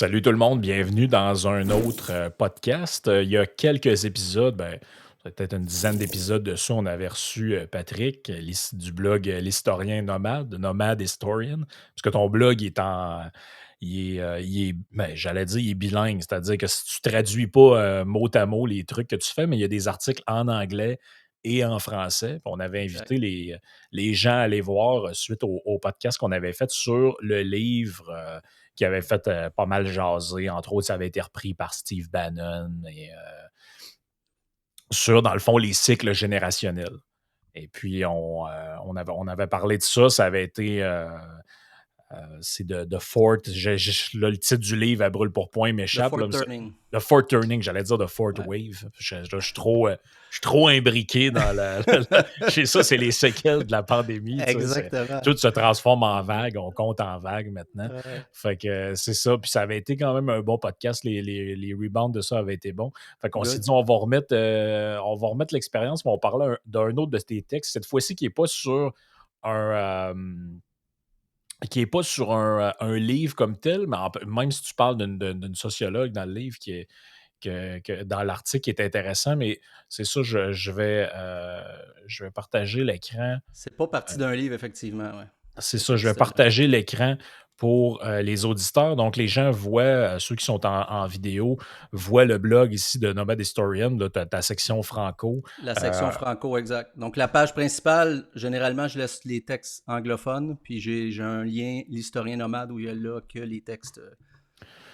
Salut tout le monde, bienvenue dans un autre podcast. Il y a quelques épisodes, peut-être une dizaine d'épisodes de ça, on avait reçu Patrick du blog L'Historien Nomade, Nomade Historian, parce que ton blog j'allais dire, il est bilingue, c'est-à-dire que si tu traduis pas mot à mot les trucs que tu fais, mais il y a des articles en anglais et en français. Puis on avait Exact. invité les gens à aller voir suite au podcast qu'on avait fait sur le livre. Qui avait fait pas mal jaser. Entre autres, ça avait été repris par Steve Bannon sur, dans le fond, les cycles générationnels. Et puis, on avait parlé de ça. Ça avait été c'est de Fort. Là, le titre du livre, à brûle pour point, The m'échappe. Là, Fourth Turning. The Fort Turning, j'allais dire The Fort Ouais. Wave. Je suis trop imbriqué dans chez ça, c'est les séquelles de la pandémie. Tu sais, Exactement. tout se transforme en vague. On compte en vague maintenant. Ouais. Fait que c'est ça. Puis ça avait été quand même un bon podcast. Les rebounds de ça avaient été bons. Fait qu'on s'est dit, Good. on va remettre l'expérience, mais on parlait d'un autre de tes textes. Cette fois-ci, qui n'est pas sur un. Qui n'est pas sur un livre comme tel, mais même si tu parles d'une sociologue dans le livre dans l'article qui est intéressant, mais c'est ça, je vais partager l'écran. C'est pas parti d'un livre, effectivement. Ouais. C'est Ce ça, je vais texte-là. partager l'écran pour les auditeurs. Donc, les gens voient, ceux qui sont en vidéo, voient le blog ici de Nomad Historian, là, ta section franco. La Euh, section franco, exact. Donc, la page principale, généralement, je laisse les textes anglophones, puis j'ai un lien, l'historien nomade, où il y a là que les textes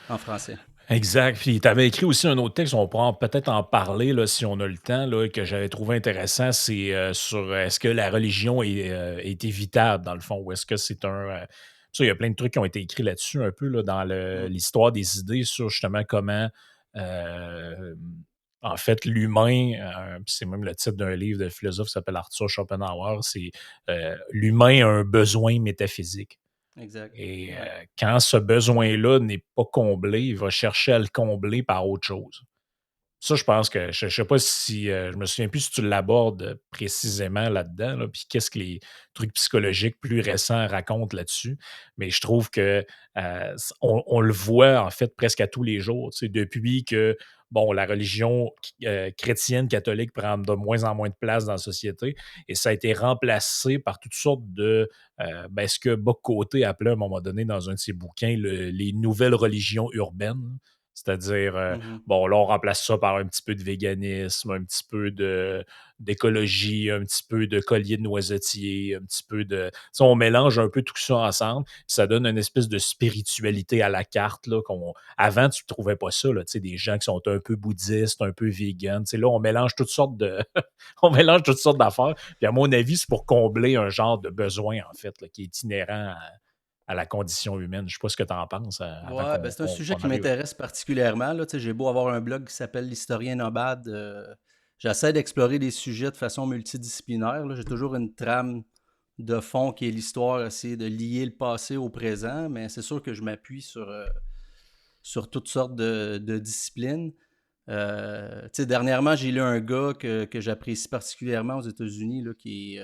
en français. Exact. Puis tu avais écrit aussi un autre texte, on pourra peut-être en parler là, si on a le temps, là, que j'avais trouvé intéressant. C'est sur est-ce que la religion est évitable, dans le fond, ou est-ce que c'est un. Ça, il y a plein de trucs qui ont été écrits là-dessus, un peu là, dans Mm. l'histoire des idées sur justement comment. euh, En fait, l'humain, puis c'est même le titre d'un livre de philosophe qui s'appelle Arthur Schopenhauer, c'est l'humain a un besoin métaphysique. Exact. Et Ouais. quand ce besoin-là n'est pas comblé, il va chercher à le combler par autre chose. Ça, je pense que je ne sais pas si je me souviens plus si tu l'abordes précisément là-dedans, là, puis qu'est-ce que les trucs psychologiques plus récents racontent là-dessus. Mais je trouve que on le voit en fait presque à tous les jours. Tu sais, depuis que bon, la religion chrétienne, catholique prend de moins en moins de place dans la société et ça a été remplacé par toutes sortes de ce que Bock-Côté appelait à un moment donné dans un de ses bouquins les nouvelles religions urbaines. C'est-à-dire, Mhm. bon, là, on remplace ça par un petit peu de véganisme, un petit peu d'écologie, un petit peu de collier de noisetier, un petit peu de. Tu sais, on mélange un peu tout ça ensemble, puis ça donne une espèce de spiritualité à la carte. Là, avant, tu ne trouvais pas ça, là, tu sais, des gens qui sont un peu bouddhistes, un peu vegan. Tu sais, là, on mélange toutes sortes de. On mélange toutes sortes d'affaires. Puis à mon avis, c'est pour combler un genre de besoin, en fait, là, qui est inhérent à la condition humaine. Je ne sais pas ce que tu en penses avant Ouais, ben c'est un sujet qu'on qui arrive. m'intéresse particulièrement. Là. Tu sais, j'ai beau avoir un blog qui s'appelle L'Historien Nomade. J'essaie d'explorer des sujets de façon multidisciplinaire. Là. J'ai toujours une trame de fond qui est l'histoire, essayer de lier le passé au présent, mais c'est sûr que je m'appuie sur toutes sortes de disciplines. Tu sais, dernièrement, j'ai lu un gars que j'apprécie particulièrement aux États-Unis, là, qui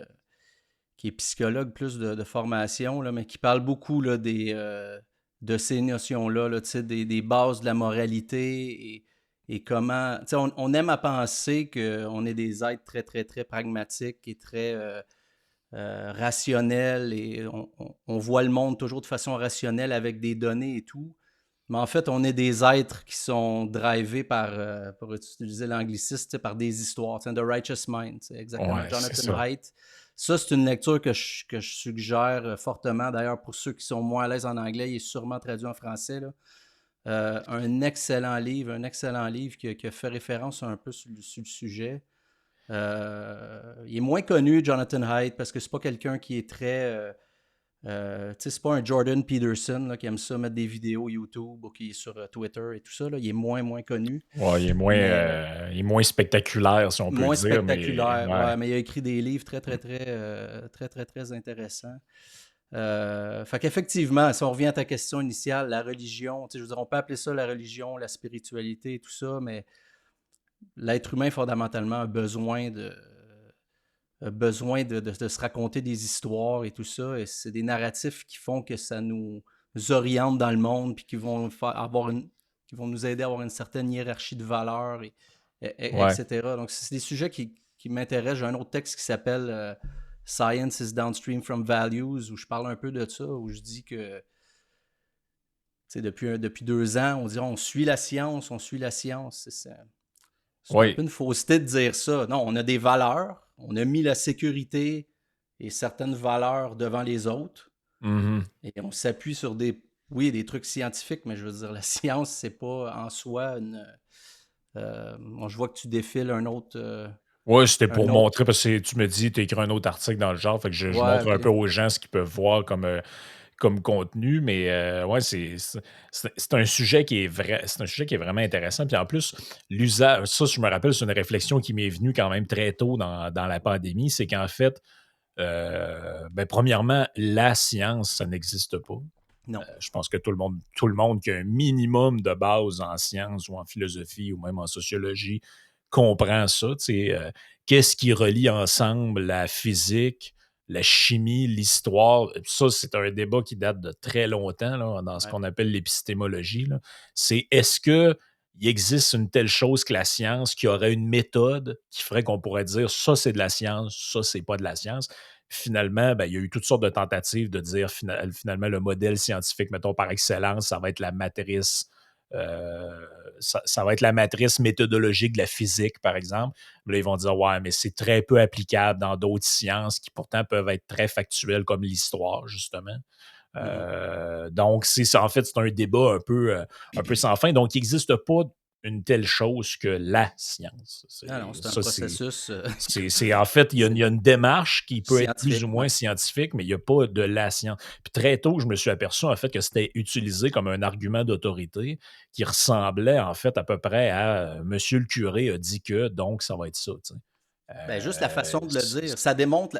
est psychologue plus de formation, là, mais qui parle beaucoup là, de ces notions-là, là, tu sais, des bases de la moralité et comment. Tu sais, on aime à penser qu'on est des êtres très, très, très pragmatiques et très rationnels et on voit le monde toujours de façon rationnelle avec des données et tout. Mais en fait, on est des êtres qui sont drivés par, pour utiliser l'anglicisme, par des histoires. The Righteous Mind, exactement. Ouais, c'est Jonathan ça. Haidt. Ça, c'est une lecture que je suggère fortement. D'ailleurs, pour ceux qui sont moins à l'aise en anglais, il est sûrement traduit en français. Là. Un excellent livre qui a fait référence un peu sur le sujet. Il est moins connu, Jonathan Haidt, parce que c'est pas quelqu'un qui est très... tu sais, c'est pas un Jordan Peterson là, qui aime ça mettre des vidéos YouTube ou qui est sur Twitter et tout ça. Là. Il est moins connu. Ouais, Mais il est moins spectaculaire, si on peut moins dire, mais spectaculaire, ouais. ouais, mais il a écrit des livres très intéressants. Fait qu'effectivement, si on revient à ta question initiale, la religion, tu sais, je veux dire, on peut appeler ça la religion, la spiritualité et tout ça, mais l'être humain, fondamentalement, a besoin de se raconter des histoires et tout ça, et c'est des narratifs qui font que ça nous orientent dans le monde, puis qui vont nous aider à avoir une certaine hiérarchie de valeurs, Ouais. etc. Donc, c'est des sujets qui m'intéressent. J'ai un autre texte qui s'appelle Science is Downstream from Values, où je parle un peu de ça, où je dis que depuis 2 ans, on dirait on suit la science, on suit la science. C'est un peu Oui. une fausseté de dire ça. Non, on a des valeurs, on a mis la sécurité et certaines valeurs devant les autres, Mhm. et on s'appuie sur des trucs scientifiques, mais je veux dire, la science, c'est pas en soi bon, je vois que tu défiles Ouais, c'était un pour autre. montrer, parce que tu me dis, tu as écrit un autre article dans le genre, fait que je Ouais, montre un ok. peu aux gens ce qu'ils peuvent voir comme contenu, mais ouais, c'est un sujet qui est vrai, c'est un sujet qui est vraiment intéressant. Puis en plus, l'usage, ça, je me rappelle, c'est une réflexion qui m'est venue quand même très tôt dans la pandémie, c'est qu'en fait, ben, premièrement, la science, ça n'existe pas. Non. Je pense que tout le monde qui a un minimum de base en sciences ou en philosophie ou même en sociologie comprend ça. Tu sais, qu'est-ce qui relie ensemble la physique, la chimie, l'histoire? Ça, c'est un débat qui date de très longtemps là, dans ce Ouais. qu'on appelle l'épistémologie. Là. C'est est-ce que il existe une telle chose que la science qui aurait une méthode qui ferait qu'on pourrait dire ça c'est de la science, ça c'est pas de la science. Finalement, ben, il y a eu toutes sortes de tentatives de dire finalement le modèle scientifique, mettons par excellence, ça va être la matrice. Ça va être la matrice méthodologique de la physique, par exemple. Là, ils vont dire ouais, mais c'est très peu applicable dans d'autres sciences qui pourtant peuvent être très factuelles, comme l'histoire, justement. Mhm. Donc, en fait, c'est un débat un peu sans fin. Donc, il n'existe pas une telle chose que la science. Non, non, c'est un Ça, c'est processus en fait, il y a une démarche qui peut être plus ou scientifique. moins Ouais. scientifique, mais il n'y a pas de la science. Puis très tôt, je me suis aperçu en fait que c'était utilisé comme un argument d'autorité qui ressemblait en fait à peu près à Monsieur le curé a dit que, donc ça va être ça. Tu sais. Ben, juste la façon de le C'est- dire, ça démontre,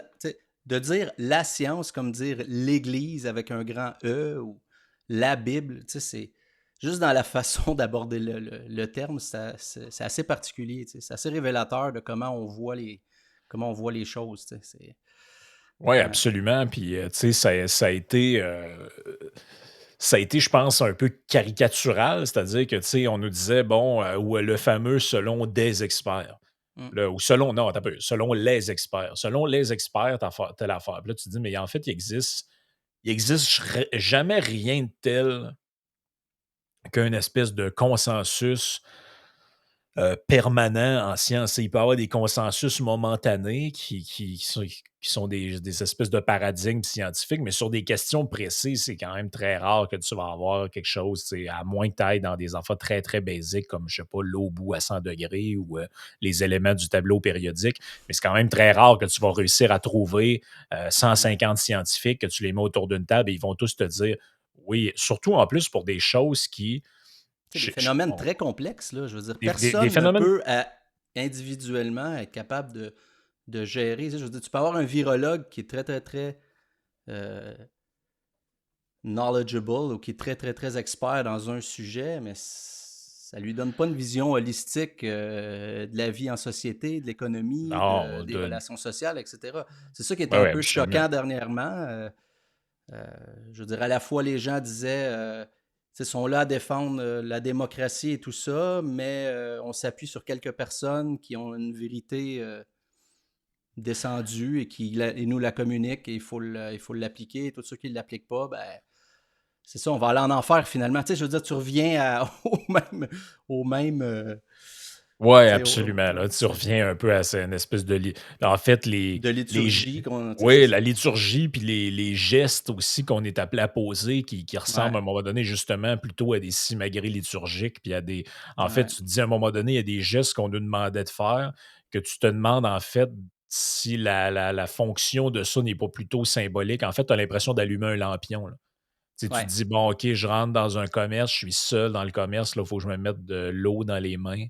de dire la science comme dire l'Église avec un grand E ou la Bible, c'est juste dans la façon d'aborder le terme, c'est assez particulier, c'est assez révélateur de comment on voit les choses. Oui, Euh, absolument. Puis, tu sais, ça a été, je pense, un peu caricatural, c'est-à-dire que, tu sais, on nous disait, bon, ou le fameux selon des experts. mm, Là, ou selon, non, attends un peu, selon les experts. Selon les experts, telle affaire. Puis là, tu te dis, mais en fait, il existe jamais rien de tel qu'une espèce de consensus permanent en science. Il peut y avoir des consensus momentanés qui sont des espèces de paradigmes scientifiques, mais sur des questions précises, c'est quand même très rare que tu vas avoir quelque chose, à moins que tu ailles dans des affaires très, très basiques comme, je sais pas, l'eau bout à 100 degrés ou les éléments du tableau périodique. Mais c'est quand même très rare que tu vas réussir à trouver ouais. 150 scientifiques, que tu les mets autour d'une table et ils vont tous te dire oui, surtout en plus pour des choses qui Des phénomènes très complexes, là, je veux dire, des personne ne phénomènes. peut individuellement être capable de gérer. Je veux dire, tu peux avoir un virologue qui est très, très, très euh, knowledgeable ou qui est très, très, très expert dans un sujet, mais ça lui donne pas une vision holistique de la vie en société, de l'économie, Non, des relations sociales, etc. C'est ça qui était ouais, un ouais, peu absolument. choquant dernièrement. Euh, je veux dire, à la fois, les gens disaient, ils sont là à défendre la démocratie et tout ça, mais on s'appuie sur quelques personnes qui ont une vérité descendue et nous la communiquent et il faut l'appliquer. Et tous ceux qui ne l'appliquent pas, ben, c'est ça, on va aller en enfer finalement. Je veux dire, tu reviens au même Ouais, tu sais, absolument. Là, tu reviens un peu à une espèce de. En fait, de liturgie. C'est oui, ça. la liturgie, puis les gestes aussi qu'on est appelé à poser, qui ressemblent Ouais, à un moment donné justement plutôt à des simagrées liturgiques. Puis à des. En fait, ouais, tu te dis à un moment donné, il y a des gestes qu'on nous demandait de faire, que tu te demandes en fait si la fonction de ça n'est pas plutôt symbolique. En fait, tu as l'impression d'allumer un lampion. Là. Tu te ouais. dis, bon, OK, je rentre dans un commerce, je suis seul dans le commerce, là, il faut que je me mette de l'eau dans les mains,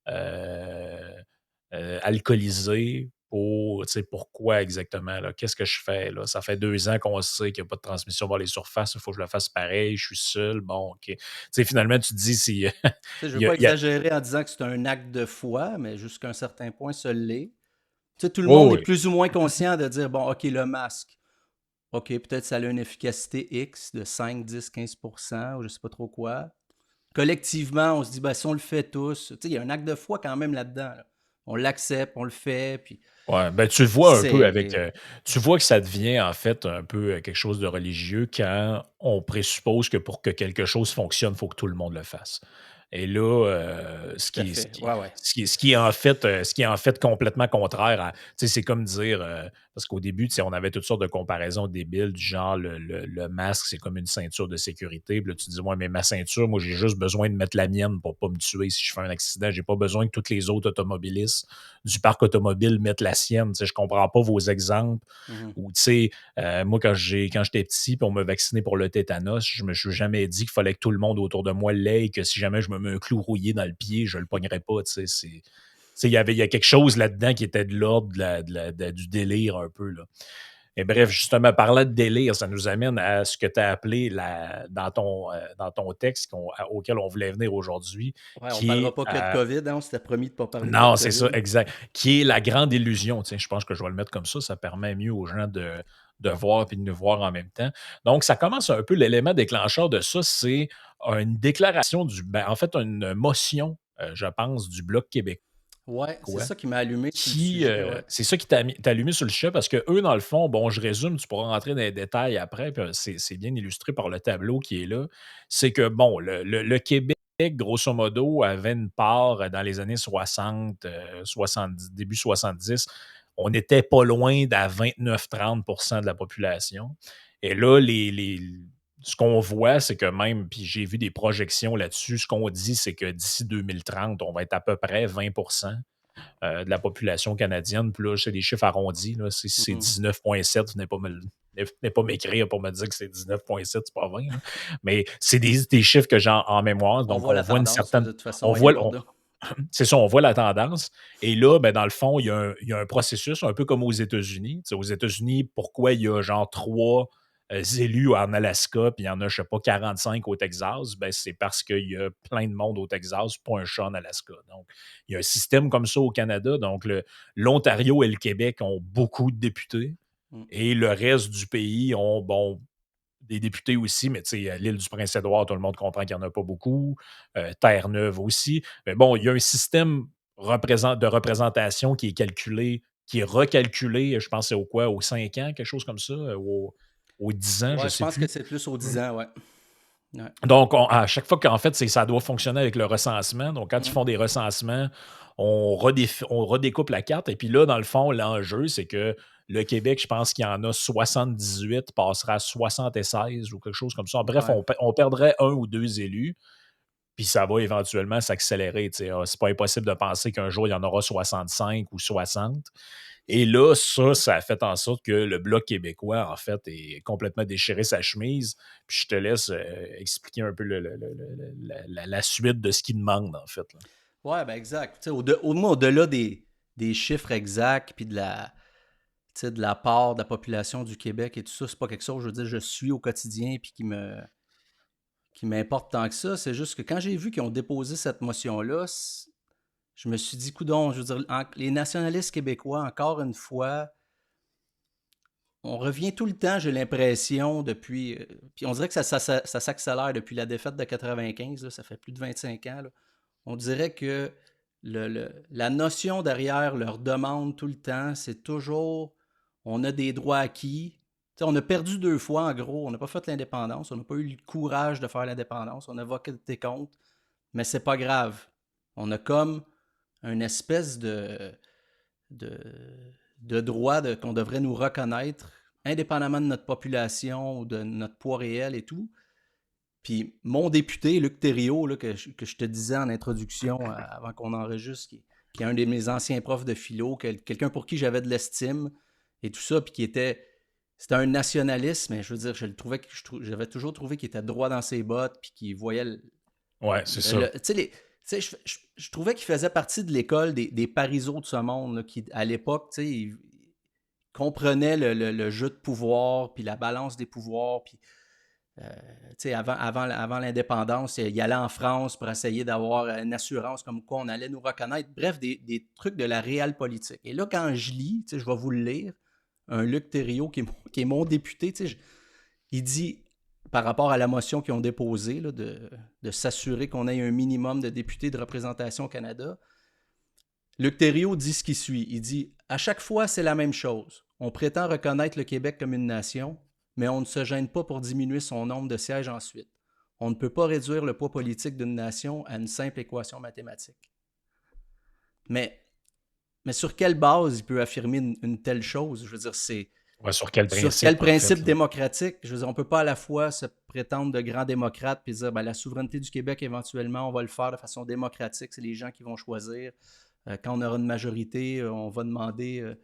euh, alcoolisé. Pourquoi exactement? Là? Qu'est-ce que je fais? Là? Ça fait 2 ans qu'on sait qu'il n'y a pas de transmission vers les surfaces, il faut que je le fasse pareil, je suis seul. Bon, OK. Finalement, tu te dis, Je ne veux il y a, pas il y a- exagérer en disant que c'est un acte de foi, mais jusqu'à un certain point, ça l'est. Tout le oui, monde est oui. plus ou moins conscient de dire, bon, OK, le masque. OK, peut-être ça a une efficacité X de 5, 10, 15% ou je sais pas trop quoi. Collectivement, on se dit, ben, si on le fait tous, tu sais, il y a un acte de foi quand même là-dedans, là. On l'accepte, on le fait, puis Ouais, ben, tu le vois un peu avec, c'est... tu vois que ça devient en fait un peu, quelque chose de religieux quand on présuppose que pour que quelque chose fonctionne, il faut que tout le monde le fasse. Et là, ce Tout à qui est ce fait, qui ouais, ouais. ce qui est en fait, ce qui est en fait complètement contraire à tu sais, c'est comme dire, parce qu'au début, tu sais, on avait toutes sortes de comparaisons débiles du genre le masque, c'est comme une ceinture de sécurité. Puis là, tu dis: «Ouais, mais ma ceinture, moi, j'ai juste besoin de mettre la mienne pour pas me tuer si je fais un accident. J'ai pas besoin que tous les autres automobilistes du parc automobile mettent la sienne». Tu sais, je comprends pas vos exemples Mhm, ou tu sais, moi, quand j'étais petit, puis on m'a vacciné pour le tétanos, je me suis jamais dit qu'il fallait que tout le monde autour de moi l'ait et que si jamais je me mets un clou rouillé dans le pied, je le pognerais pas. Tu sais, il y a quelque chose là-dedans qui était de l'ordre du délire un peu. Là. Et bref, ouais. justement, parlant de délire, ça nous amène à ce que tu as appelé dans ton texte auquel on voulait venir aujourd'hui, Ouais, on qui parlera est pas que de COVID, hein, on s'était promis de pas parler que de non, c'est ça, COVID. exact. Qui est la grande illusion. Tiens, je pense que je vais le mettre comme ça permet mieux aux gens de voir et de nous voir en même temps. Donc, ça commence un peu, l'élément déclencheur de ça, c'est une déclaration en fait, une motion, je pense, du Bloc québécois. Ouais, c'est ça qui m'a allumé sur le Qui, sujet, ouais. c'est ça qui t'a allumé sur le chat parce que eux dans le fond, bon, je résume, tu pourras rentrer dans les détails après, puis c'est bien illustré par le tableau qui est là. C'est que, bon, le Québec, grosso modo, avait une part dans les années 60, 70, début 70. On n'était pas loin d'à 29-30 de la population. Et là, ce qu'on voit, c'est que même, puis j'ai vu des projections là-dessus, ce qu'on dit, c'est que d'ici 2030, on va être à peu près 20 de la population canadienne. Puis là, c'est des chiffres arrondis. Là. Si c'est Mhm. 19,7, venez pas m'écrire pour me dire que c'est 19,7, c'est pas 20. Là. Mais c'est des chiffres que j'ai en mémoire. On Donc, voit on la voit une tendance, là, certaine. de toute façon, On il n'y a voit, pas de... c'est ça, on voit la tendance. Et là, ben, dans le fond, il y a un processus un peu comme aux États-Unis. Tu sais, aux États-Unis, pourquoi il y a genre trois élus en Alaska, puis il y en a, je sais pas, 45 au Texas, ben, c'est parce qu'il y a plein de monde au Texas, pas un chat en Alaska. Donc, il y a un système comme ça au Canada. Donc, l'Ontario et le Québec ont beaucoup de députés. Mm. Et le reste du pays ont, bon, des députés aussi, mais tu sais, à l'île du Prince-Édouard, tout le monde comprend qu'il n'y en a pas beaucoup. Terre-Neuve aussi. Mais bon, il y a un système de représentation qui est calculé, qui est recalculé, je pense, c'est au quoi, aux 5 ans, quelque chose comme ça, aux 10 ans, je ne Ouais, je sais pense que plus. c'est plus aux 10 ans, ouais. Ouais. Donc, à chaque fois qu'en fait, ça doit fonctionner avec le recensement. Donc, quand ils Mhm. font des recensements, on redécoupe la carte. Et puis là, dans le fond, l'enjeu, c'est que le Québec, je pense qu'il y en a 78, passera à 76 ou quelque chose comme ça. Bref, Ouais. on perdrait un ou deux élus, puis ça va éventuellement s'accélérer. Tu sais. C'est pas impossible de penser qu'un jour, il y en aura 65 ou 60. Et là, ça a fait en sorte que le Bloc québécois, en fait, est complètement déchiré sa chemise. Puis je te laisse expliquer un peu la suite de ce qu'il demande, en fait. Là. Ouais, ben exact. Tu sais, au moins, au-delà des chiffres exacts, puis de la, tu sais, de la part de la population du Québec et tout ça, c'est pas quelque chose, je veux dire, je suis au quotidien, puis qui m'importe tant que ça. C'est juste que quand j'ai vu qu'ils ont déposé cette motion-là, je me suis dit, coudonc, je veux dire, les nationalistes québécois, encore une fois, on revient tout le temps, j'ai l'impression, depuis. Puis on dirait que ça s'accélère depuis la défaite de 95, là, ça fait plus de 25 ans. Là. On dirait que la notion derrière leur demande tout le temps, c'est toujours on a des droits acquis. Tu sais, on a perdu deux fois, en gros. On n'a pas fait l'indépendance. On n'a pas eu le courage de faire l'indépendance. On a voté contre. Mais c'est pas grave. On a comme une espèce de, de droit qu'on devrait nous reconnaître, indépendamment de notre population ou de notre poids réel et tout. Puis mon député, Luc Thériault, là, que je te disais en introduction avant qu'on enregistre, qui est un de mes anciens profs de philo, quelqu'un pour qui j'avais de l'estime et tout ça, puis qui était. C'était un nationaliste, mais je veux dire, je le trouvais, j'avais toujours trouvé qu'il était droit dans ses bottes, puis qu'il voyait Ouais, c'est ça. tu sais, je trouvais qu'il faisait partie de l'école des pariseaux de ce monde, là, qui, à l'époque, tu sais, ils comprenaient le jeu de pouvoir, puis la balance des pouvoirs, puis avant l'indépendance, il allait en France pour essayer d'avoir une assurance comme quoi on allait nous reconnaître. Bref, des trucs de la réelle politique. Et là, quand je lis, je vais vous le lire, un Luc Thériault qui est mon député, il dit, par rapport à la motion qu'ils ont déposée, là, de s'assurer qu'on ait un minimum de députés de représentation au Canada, Luc Thériault dit ce qui suit. Il dit, à chaque fois, c'est la même chose. On prétend reconnaître le Québec comme une nation, mais on ne se gêne pas pour diminuer son nombre de sièges ensuite. On ne peut pas réduire le poids politique d'une nation à une simple équation mathématique. Mais, mais sur quelle base il peut affirmer une telle chose? Je veux dire, c'est Ouais, sur quel sur quel principe, en principe fait, là? démocratique? Je veux dire, on ne peut pas à la fois se prétendre de grands démocrates puis dire ben, la souveraineté du Québec, éventuellement, on va le faire de façon démocratique. C'est les gens qui vont choisir. Quand on aura une majorité, on va demander.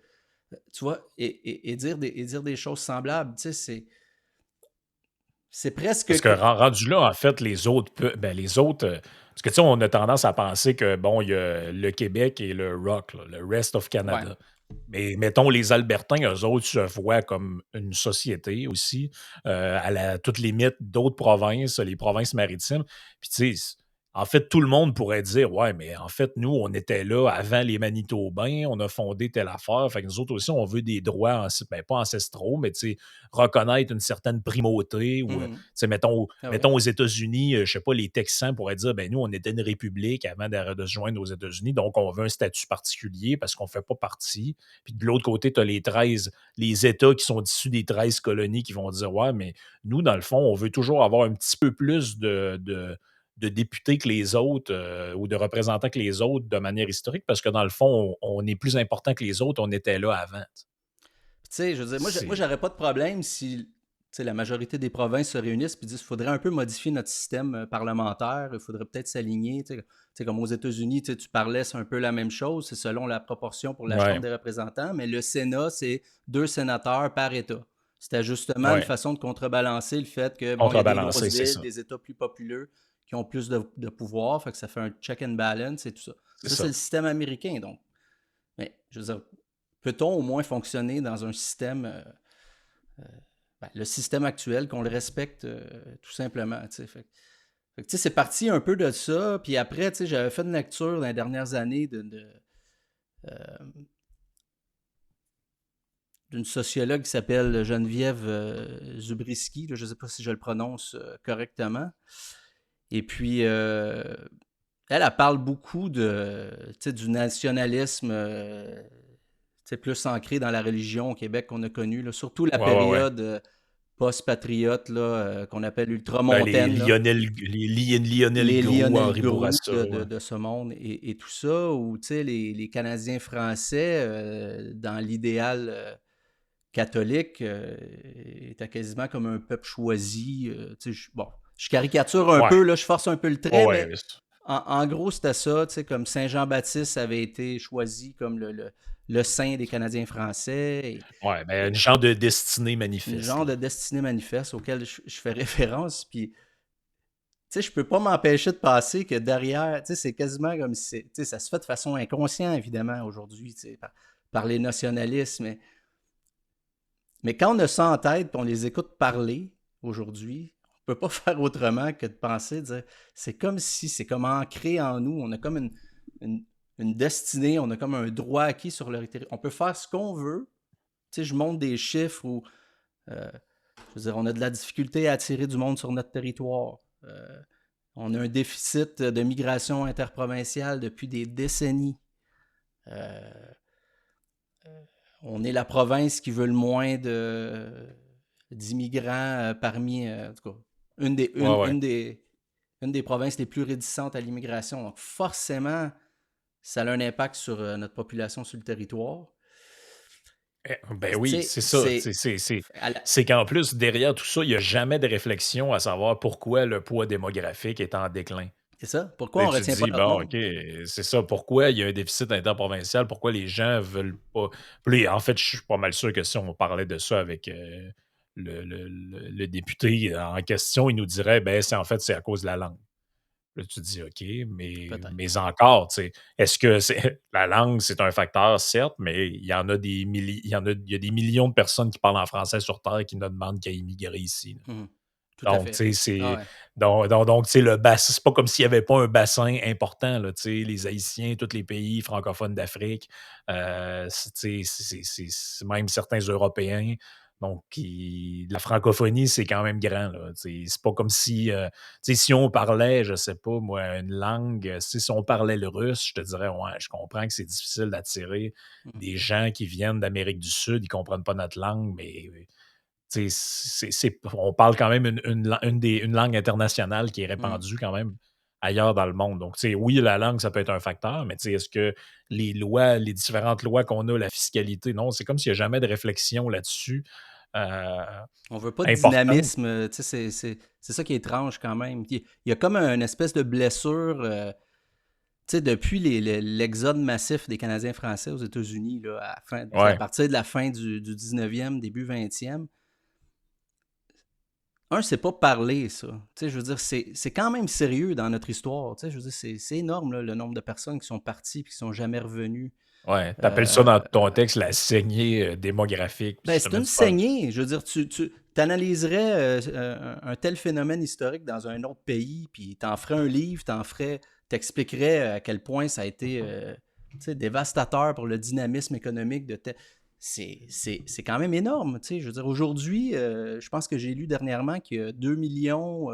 Tu vois, et dire des choses semblables, tu sais, c'est presque Parce que que. rendu là, en fait, les autres, parce que, tu sais, on a tendance à penser que, bon, il y a le Québec et le ROC, là, le Rest of Ouais. Canada. Mais mettons, les Albertains, eux autres, se voient comme une société aussi, à la toute limite d'autres provinces, les provinces maritimes. Puis, tu sais, en fait, tout le monde pourrait dire, ouais, mais en fait, nous, on était là avant les Manitobains, on a fondé telle affaire. Fait que nous autres aussi, on veut des droits, ben, pas ancestraux, mais tu sais, reconnaître une certaine primauté ou, tu Mhm. sais, mettons, Ah oui. mettons aux États-Unis, je sais pas, les Texans pourraient dire, ben, nous, on était une république avant de se joindre aux États-Unis, donc on veut un statut particulier parce qu'on fait pas partie. Puis de l'autre côté, tu as les États qui sont issus des 13 colonies qui vont dire, ouais, mais nous, dans le fond, on veut toujours avoir un petit peu plus de députés que les autres ou de représentants que les autres de manière historique parce que dans le fond, on est plus important que les autres, on était là avant. Tu sais, je veux dire, moi C'est. j'aurais pas de problème si la majorité des provinces se réunissent et disent qu'il faudrait un peu modifier notre système parlementaire, il faudrait peut-être s'aligner. Tu sais, comme aux États-Unis, tu parlais, c'est un peu la même chose, c'est selon la proportion pour la Ouais, Chambre des représentants, mais le Sénat, c'est 2 sénateurs par État. C'était justement une ouais. façon de contrebalancer le fait que, bon, il y a des grosses Contrebalancer, c'est villes, ça. des États plus populeux qui ont plus de pouvoir, fait que ça fait un check and balance et tout ça. C'est Ça, c'est le ça. système américain, donc. Mais, je veux dire, peut-on au moins fonctionner dans un système, ben, le système actuel, qu'on le respecte tout simplement, tu sais. Fait que, tu sais, c'est parti un peu de ça. Puis après, tu sais, j'avais fait une lecture dans les dernières années d'une sociologue qui s'appelle Geneviève Zubriski. Là, je ne sais pas si je le prononce correctement. Et puis, elle parle beaucoup tu sais, du nationalisme tu sais, plus ancré dans la religion au Québec qu'on a connu, là, surtout la Ouais, ouais, ouais. période post-patriote là, qu'on appelle Ben, ultramontaine, là. Lionel Les Groux, Lionel Henri Groux Bourassa, ouais. de ce monde et tout ça, ou tu sais, les Canadiens français, dans l'idéal catholique, étaient quasiment comme un peuple choisi. Tu sais, bon, je caricature un Ouais, peu, là, je force un peu le trait, ouais, mais ouais. en gros, c'était ça, tu sais, comme Saint-Jean-Baptiste avait été choisi comme le saint des Canadiens français, Ouais, ben, et une genre de destinée une manifeste, genre là. de destinée manifeste auquel je fais référence, puis tu sais, je peux pas m'empêcher de penser que derrière, tu sais, c'est quasiment comme si, tu sais, ça se fait de façon inconsciente, évidemment, aujourd'hui, tu sais, par les nationalistes, mais quand on a ça en tête, puis on les écoute parler aujourd'hui, on peut pas faire autrement que de penser, de dire, c'est comme si, c'est comme ancré en nous, on a comme une, une destinée, on a comme un droit acquis sur le territoire. On peut faire ce qu'on veut. Tu sais, je montre des chiffres où, euh, je veux dire, on a de la difficulté à attirer du monde sur notre territoire. On a un déficit de migration interprovinciale depuis des décennies. Euh, on est la province qui veut le moins d'immigrants parmi, en tout cas, une des, Ouais, ouais. une des provinces les plus réticentes à l'immigration. Donc, forcément, ça a un impact sur notre population sur le territoire. Ben Tu oui, sais, c'est ça. C'est qu'en plus, derrière tout ça, il y a jamais de réflexion à savoir pourquoi le poids démographique est en déclin. c'est ça. Pourquoi Là, on tu te retient pas dis, notre bon, monde? OK, c'est ça. Pourquoi il y a un déficit interprovincial? Pourquoi les gens veulent pas. Puis là, en fait, je suis pas mal sûr que si on parlait de ça avec le député en question, il nous dirait, ben, c'est à cause de la langue. Là, tu te dis, OK, Peut-être. mais encore, tu sais, est-ce que la langue, c'est un facteur, certes, mais il y en a il y a des millions de personnes qui parlent en français sur Terre qui nous demandent qu'à immigrer ici, là. Mhm. Tout à Donc, fait. tu sais, Ah c'est ouais. donc, tu sais, le bassin, c'est pas comme s'il y avait pas un bassin important, là, tu sais, les Haïtiens, tous les pays francophones d'Afrique, tu sais, c'est même certains Européens. Donc, la francophonie, c'est quand même grand, là. Tu sais, c'est pas comme si, tu sais, si on parlait, je sais pas moi, une langue, si on parlait le russe, je te dirais, ouais, je comprends que c'est difficile d'attirer Mmh. des gens qui viennent d'Amérique du Sud, ils comprennent pas notre langue, mais tu sais, on parle quand même une langue internationale qui est Mmh. répandue quand même ailleurs dans le monde. Donc, tu sais, oui, la langue, ça peut être un facteur, mais tu sais, est-ce que les lois, les différentes lois qu'on a, la fiscalité, non, c'est comme s'il n'y a jamais de réflexion là-dessus On veut pas de importante. dynamisme, tu sais, c'est ça qui est étrange quand même. Il y a comme une espèce de blessure, tu sais, depuis l'exode massif des Canadiens français aux États-Unis, là, à Ouais, partir de la fin du 19e, début 20e. C'est pas parler, ça. Tu sais, je veux dire, c'est quand même sérieux dans notre histoire. Tu sais, je veux dire, c'est énorme, là, le nombre de personnes qui sont parties et qui sont jamais revenues. ouais. T'appelles ça Euh, dans ton texte la saignée démographique, puis ben, c'est justement, une tu parles. saignée. Je veux dire, tu analyserais un tel phénomène historique dans un autre pays, puis t'en ferais un livre, t'expliquerais à quel point ça a été tu sais, dévastateur pour le dynamisme économique c'est quand même énorme. Tu sais, je veux dire, aujourd'hui, je pense que j'ai lu dernièrement qu'il y a 2 millions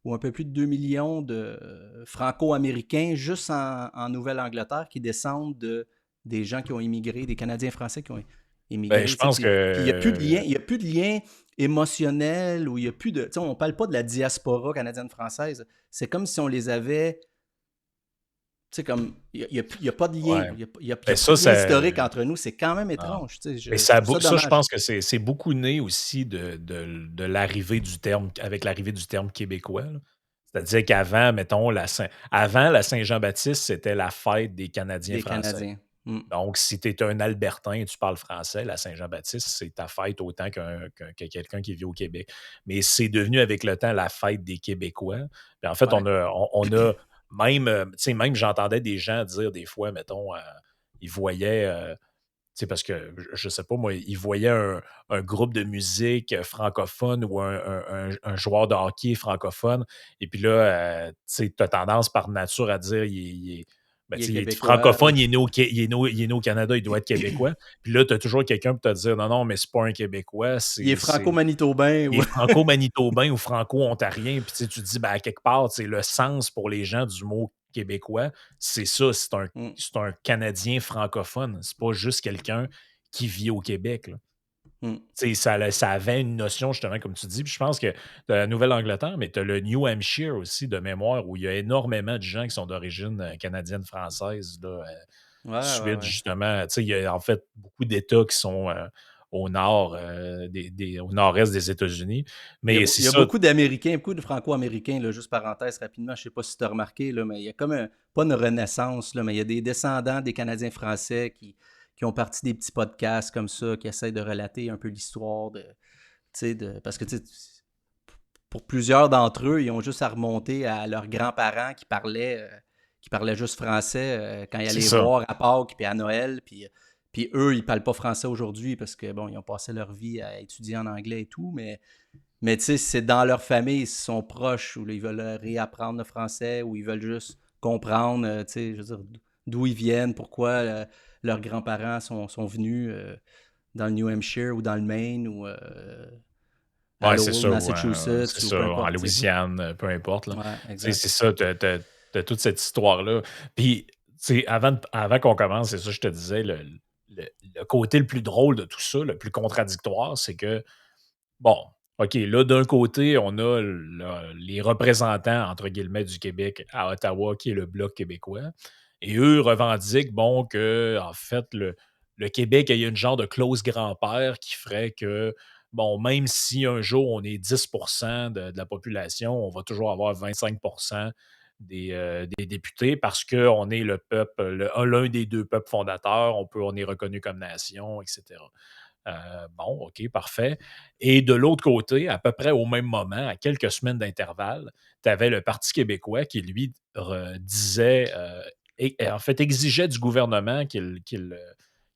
ou un peu plus de 2 millions de Franco-Américains juste en Nouvelle-Angleterre qui descendent des gens qui ont immigré, des Canadiens français qui ont Ben, immigré. je Tu sais, pense puis il n'y a plus de lien, que il y a plus de lien émotionnel ou il y a plus de. Tu sais, on ne parle pas de la diaspora canadienne-française. C'est comme si on les avait. Tu sais, comme. Il y a pas de lien. ouais. Il y Ben a plus ça, de lien ça. historique entre nous. C'est quand même Non. étrange. Tu sais, Mais je trouve ça ça, je dommage. pense que c'est beaucoup né aussi de l'arrivée du terme, avec l'arrivée du terme québécois, là. C'est-à-dire qu'avant, mettons, avant la Saint-Jean-Baptiste, c'était la fête des Canadiens Des français. Canadiens. Mm. Donc, si tu es un Albertain et tu parles français, la Saint-Jean-Baptiste, c'est ta fête autant que quelqu'un qui vit au Québec. Mais c'est devenu avec le temps la fête des Québécois. Puis en fait, Ouais. on a même, tu sais, même j'entendais des gens dire des fois, mettons, ils voyaient, tu sais, parce que je sais pas, moi, ils voyaient un groupe de musique francophone ou un joueur de hockey francophone. Et puis là, tu sais, tu as tendance par nature à dire, ben, Il tu est sais, il est québécois. francophone, il est né au Canada, il doit être québécois. Puis là, tu as toujours quelqu'un pour te dire, non, non, mais c'est pas un Québécois, Il est franco-manitobain. il est franco-manitobain ou franco-ontarien. Puis tu sais, tu te dis, ben, à quelque part, c'est le sens pour les gens du mot québécois, c'est ça, Mm, c'est un Canadien francophone. C'est pas juste quelqu'un qui vit au Québec, là. mm. Tu sais, ça avait une notion, justement, comme tu dis. Puis je pense que tu la Nouvelle-Angleterre, mais tu as le New Hampshire aussi, de mémoire, où il y a énormément de gens qui sont d'origine canadienne-française, là, Ouais, ouais, suite, ouais. justement. Tu sais, il y a en fait beaucoup d'États qui sont au nord, au nord-est des États-Unis. Mais c'est Il y a ça. beaucoup d'Américains, beaucoup de Franco-Américains, là, juste parenthèse rapidement, je ne sais pas si tu as remarqué, là, mais il y a comme pas une renaissance, là, mais il y a des descendants des Canadiens français qui ont parti des petits podcasts comme ça, qui essaient de relater un peu l'histoire parce que tu sais, pour plusieurs d'entre eux, ils ont juste à remonter à leurs grands-parents qui parlaient juste français quand ils C'est allaient ça. voir à Pâques puis à Noël, puis eux, ils parlent pas français aujourd'hui parce que bon, ils ont passé leur vie à étudier en anglais et tout, mais tu sais, c'est dans leur famille, ils sont proches, ou là, ils veulent réapprendre le français, ou ils veulent juste comprendre, tu sais, je veux dire, d'où ils viennent, pourquoi leurs grands-parents sont venus dans le New Hampshire ou dans le Maine ou à Ouais, c'est Lowell, ça. C'est Massachusetts, ou ça. peu En importe, tu sais. Louisiane, peu importe, là. Ouais, Tu sais, exact. c'est ça, tu as toute cette histoire-là. Puis, tu sais, avant qu'on commence, c'est ça, je te disais, le côté le plus drôle de tout ça, le plus contradictoire, c'est que, bon, OK, là, d'un côté, on a les représentants, entre guillemets, du Québec à Ottawa, qui est le Bloc québécois. Et eux revendiquent, bon, que, en fait, le Québec, il y a une genre de clause grand-père qui ferait que, bon, même si un jour on est 10% de la population, on va toujours avoir 25% des députés parce qu'on est le peuple, l'un des deux peuples fondateurs, on est reconnu comme nation, etc. Bon, OK, parfait. Et de l'autre côté, à peu près au même moment, à quelques semaines d'intervalle, tu avais le Parti québécois qui, lui, disait, en fait, exigeait du gouvernement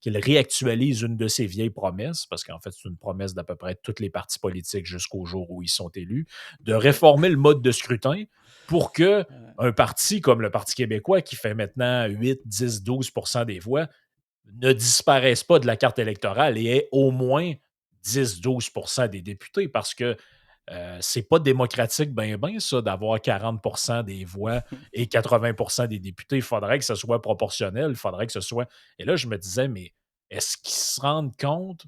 qu'il réactualise une de ses vieilles promesses, parce qu'en fait, c'est une promesse d'à peu près tous les partis politiques jusqu'au jour où ils sont élus, de réformer le mode de scrutin pour que un parti comme le Parti québécois, qui fait maintenant 8, 10, 12% des voix, ne disparaisse pas de la carte électorale et ait au moins 10-12% des députés, parce que c'est pas démocratique ben ça, d'avoir 40% des voix et 80% des députés. Il faudrait que ce soit proportionnel, il faudrait que ce soit... Et là, je me disais, mais est-ce qu'ils se rendent compte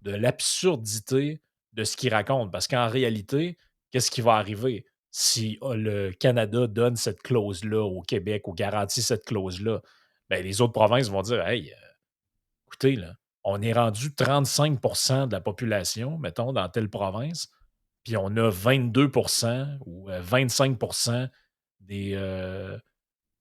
de l'absurdité de ce qu'ils racontent? Parce qu'en réalité, qu'est-ce qui va arriver si le Canada donne cette clause-là au Québec ou garantit cette clause-là? Ben, les autres provinces vont dire, hey, écoutez, là, on est rendu 35% de la population, mettons, dans telle province, puis on a 22% ou 25% des, euh,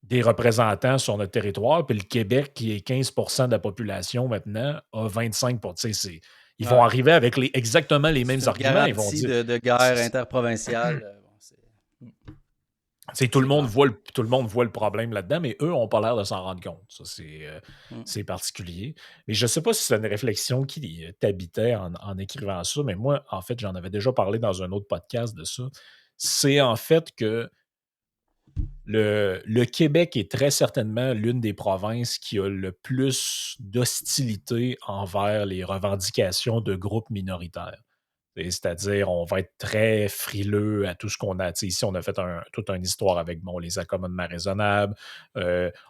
des représentants sur notre territoire, puis le Québec, qui est 15% de la population maintenant, a 25%. Ils vont Ouais. arriver avec exactement les mêmes C'est une arguments. Ils vont garantie dire, de guerre interprovinciale. Bon, tout le c'est monde clair. voit tout le monde voit le problème là-dedans, mais eux n'ont pas l'air de s'en rendre compte. Ça, Mm. c'est particulier. Mais je ne sais pas si c'est une réflexion qui t'habitait en écrivant ça, mais moi, en fait, j'en avais déjà parlé dans un autre podcast de ça. C'est en fait que le Québec est très certainement l'une des provinces qui a le plus d'hostilité envers les revendications de groupes minoritaires. C'est-à-dire, on va être très frileux à tout ce qu'on a. Ici, on a fait toute une histoire avec les accommodements raisonnables.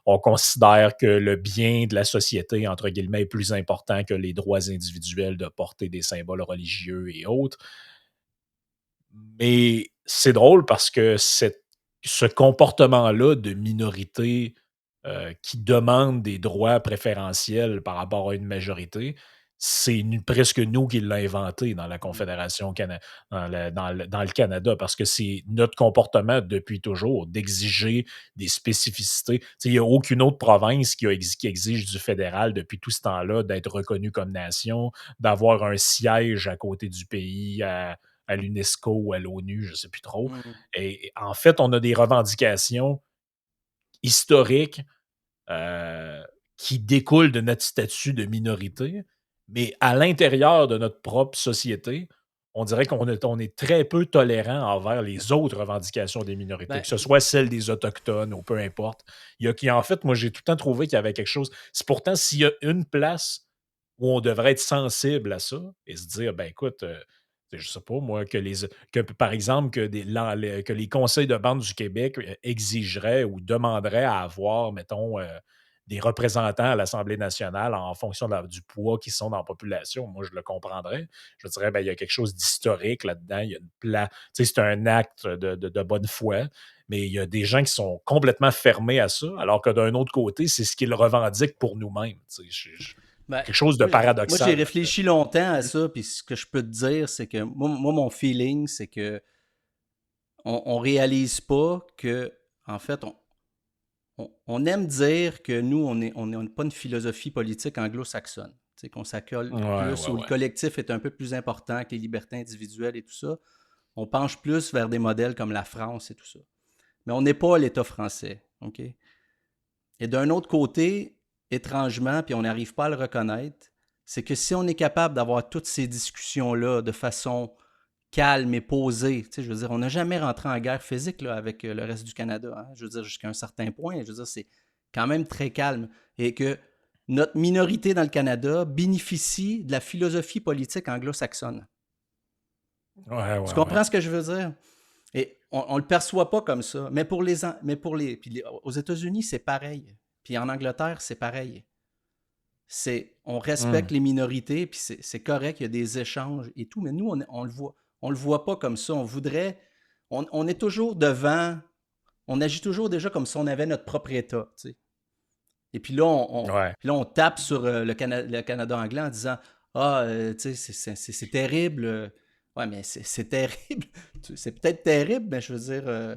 On considère que le bien de la société, entre guillemets, est plus important que les droits individuels de porter des symboles religieux et autres. Mais c'est drôle parce que ce comportement-là de minorité qui demande des droits préférentiels par rapport à une majorité, c'est presque nous qui l'avons inventé dans la Mm. Confédération dans le Canada, parce que c'est notre comportement depuis toujours d'exiger des spécificités. Il n'y a aucune autre province qui exige du fédéral depuis tout ce temps-là d'être reconnue comme nation, d'avoir un siège à côté du pays, à l'UNESCO ou à l'ONU, je ne sais plus trop. Mm. Et en fait, on a des revendications historiques qui découlent de notre statut de minorité, mais à l'intérieur de notre propre société, on dirait on est très peu tolérant envers les autres revendications des minorités, Ben, que ce soit celles des Autochtones ou peu importe. En fait, moi, j'ai tout le temps trouvé qu'il y avait quelque chose. C'est pourtant, s'il y a une place où on devrait être sensible à ça et se dire, ben écoute, je sais pas, moi, par exemple, que les conseils de bande du Québec exigeraient ou demanderaient à avoir, mettons, des représentants à l'Assemblée nationale en fonction du poids qu'ils sont dans la population, moi, je le comprendrais. Je dirais, ben, il y a quelque chose d'historique là-dedans. Il y a c'est un acte de bonne foi, mais il y a des gens qui sont complètement fermés à ça, alors que d'un autre côté, c'est ce qu'ils revendiquent pour nous-mêmes. ben, Quelque chose de moi, j'ai paradoxal là-dedans. réfléchi longtemps à ça, puis ce que je peux te dire, c'est que mon feeling, c'est que on réalise pas que, en fait, on aime dire que nous, on n'est pas une philosophie politique anglo-saxonne. Tu sais, qu'on s'accole Ouais, plus, ouais, où le ouais. collectif est un peu plus important que les libertés individuelles et tout ça. On penche plus vers des modèles comme la France et tout ça. Mais on n'est pas l'État français. OK? Et d'un autre côté, étrangement, puis on n'arrive pas à le reconnaître, c'est que si on est capable d'avoir toutes ces discussions-là de façon calme et posée, tu sais, je veux dire, on n'a jamais rentré en guerre physique là, avec le reste du Canada. Hein, je veux dire, jusqu'à un certain point, je veux dire, c'est quand même très calme. Et que notre minorité dans le Canada bénéficie de la philosophie politique anglo-saxonne. Ouais, Tu ouais, ouais. comprends ce que je veux dire? Et on le perçoit pas comme ça. Aux États-Unis, c'est pareil. Puis en Angleterre, c'est pareil. On respecte Hmm. les minorités, puis c'est correct, il y a des échanges et tout, mais nous, on le voit pas comme ça. On est toujours devant, on agit toujours déjà comme si on avait notre propre État, tu sais. Et puis là, Ouais. on tape sur le Canada anglais en disant, ah, tu sais, c'est terrible. Ouais, mais c'est terrible. C'est peut-être terrible, mais je veux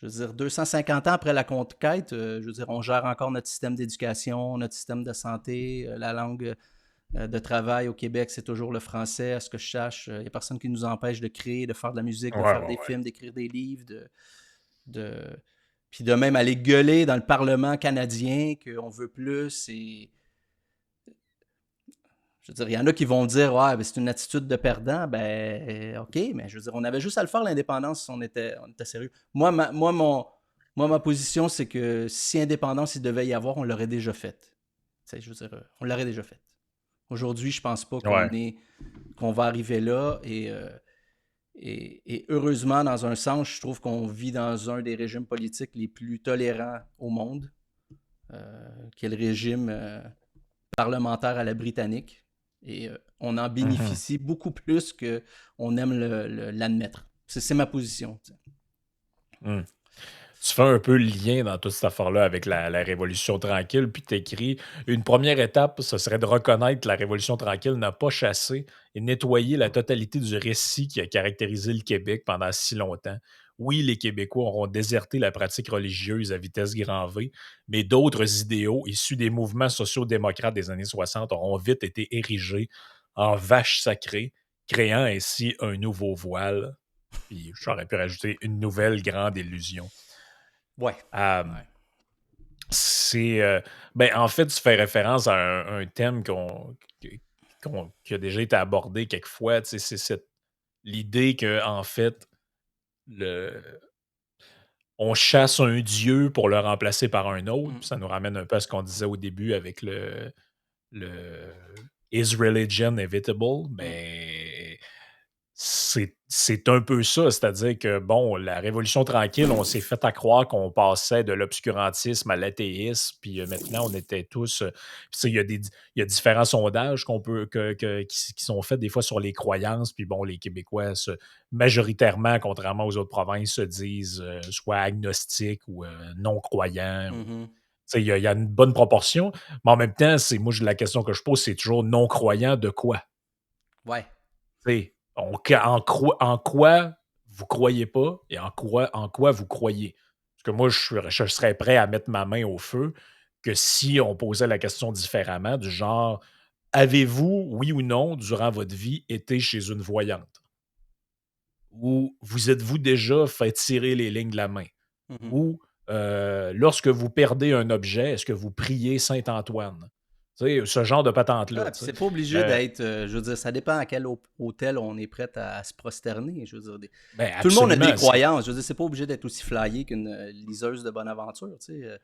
dire, 250 ans après la conquête, je veux dire, on gère encore notre système d'éducation, notre système de santé, la langue de travail au Québec, c'est toujours le français, à ce que je sache. Il n'y a personne qui nous empêche de créer, de faire de la musique, Ouais, de faire ouais, des ouais. films, d'écrire des livres, de, Puis de même aller gueuler dans le Parlement canadien qu'on veut plus. Et je veux dire, il y en a qui vont dire, ouais, ben, c'est une attitude de perdant. Ben, OK, mais je veux dire, on avait juste à le faire, l'indépendance, si on était sérieux. Moi, ma position, c'est que si indépendance il devait y avoir, on l'aurait déjà faite. Je veux dire, on l'aurait déjà faite. Aujourd'hui, je pense pas Ouais. qu'on va arriver là. Et heureusement, dans un sens, je trouve qu'on vit dans un des régimes politiques les plus tolérants au monde, qui est le régime parlementaire à la britannique. Et on en Mhm. bénéficie beaucoup plus qu'on aime l'admettre. C'est ma position. Mm. Tu fais un peu le lien dans toute cette affaire-là avec la Révolution tranquille, puis t'écris une première étape, ce serait de reconnaître que la Révolution tranquille n'a pas chassé et nettoyé la totalité du récit qui a caractérisé le Québec pendant si longtemps. Oui, les Québécois auront déserté la pratique religieuse à vitesse grand V, mais d'autres idéaux issus des mouvements sociaux-démocrates des années 60 auront vite été érigés en vaches sacrées, créant ainsi un nouveau voile. Puis j'aurais pu rajouter une nouvelle grande illusion. Ouais. Euh, Ouais. c'est. Ben, en fait, tu fais référence à un thème qui a déjà été abordé quelquefois. Tu sais, c'est l'idée que, en fait, le, on chasse un dieu pour le remplacer par un autre. Mm. Puis ça nous ramène un peu à ce qu'on disait au début avec le Is religion inevitable? Mm. Mais c'est un peu ça, c'est-à-dire que, bon, la Révolution tranquille, on s'est fait à croire qu'on passait de l'obscurantisme à l'athéisme, puis maintenant, on était tous. Puis ça, il y a différents sondages qui sont faits des fois sur les croyances, puis bon, les Québécois, majoritairement, contrairement aux autres provinces, se disent soit agnostiques ou non-croyants. Mhm. Tu sais, il y a une bonne proportion, mais en même temps, moi, la question que je pose, c'est toujours non-croyant de quoi? Ouais. Tu sais, en quoi vous croyez pas et en quoi vous croyez? Parce que moi, je serais prêt à mettre ma main au feu que si on posait la question différemment, du genre, avez-vous, oui ou non, durant votre vie, été chez une voyante? Ou vous êtes-vous déjà fait tirer les lignes de la main? Mhm. Ou lorsque vous perdez un objet, est-ce que vous priez Saint-Antoine? Tu sais, ce genre de patente-là. Ah, puis Tu sais. c'est pas obligé Euh, d'être. Je veux dire, ça dépend à quel hôtel on est prêt à se prosterner. Je veux dire, ben tout le monde a des absolument. croyances. Je veux dire, c'est pas obligé d'être aussi flyé qu'une liseuse de bonne aventure. Tu sais.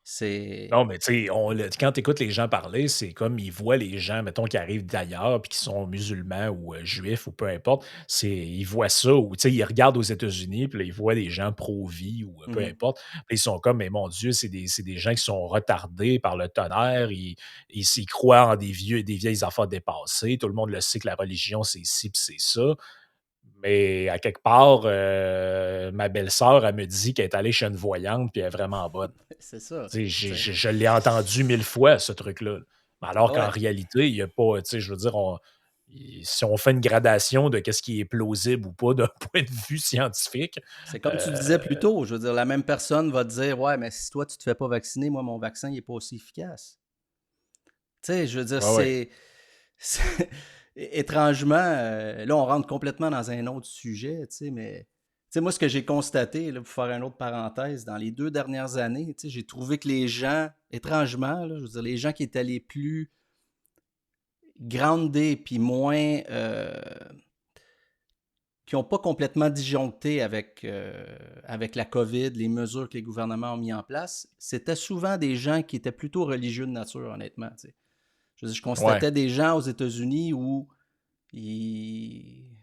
C'est. Non, mais tu sais, quand tu écoutes les gens parler, c'est comme ils voient les gens, mettons, qui arrivent d'ailleurs, puis qui sont musulmans ou juifs ou peu importe. Ils voient ça, ou tu sais, ils regardent aux États-Unis, puis là, ils voient des gens pro-vie ou peu Mhm. importe. Puis ils sont comme, mais mon Dieu, c'est des gens qui sont retardés par le tonnerre. Ils croient en des vieilles affaires dépassées. Tout le monde le sait que la religion, c'est ci, puis c'est ça. Mais à quelque part, ma belle-sœur, elle me dit qu'elle est allée chez une voyante, puis elle est vraiment bonne. C'est ça. Tu sais, Tu sais. je l'ai entendu 1000 fois, ce truc-là. Mais alors qu'en Ouais. réalité, il y a pas, tu sais, je veux dire, si on fait une gradation de qu'est-ce qui est plausible ou pas d'un point de vue scientifique, C'est comme tu disais plus euh, tôt. Je veux dire, la même personne va te dire, ouais, mais si toi, tu te fais pas vacciner, moi, mon vaccin, il est pas aussi efficace. Tu sais, je veux dire, ouais, ouais. étrangement, là, on rentre complètement dans un autre sujet, tu sais, mais tu sais, moi, ce que j'ai constaté, là, pour faire une autre parenthèse, dans les 2 dernières années, tu sais, j'ai trouvé que les gens, étrangement, là, je veux dire, les gens qui étaient les plus groundés puis moins, qui n'ont pas complètement disjoncté avec la COVID, les mesures que les gouvernements ont mis en place, c'était souvent des gens qui étaient plutôt religieux de nature, honnêtement, tu sais. Je veux dire, je Ouais. constatais des gens aux États-Unis où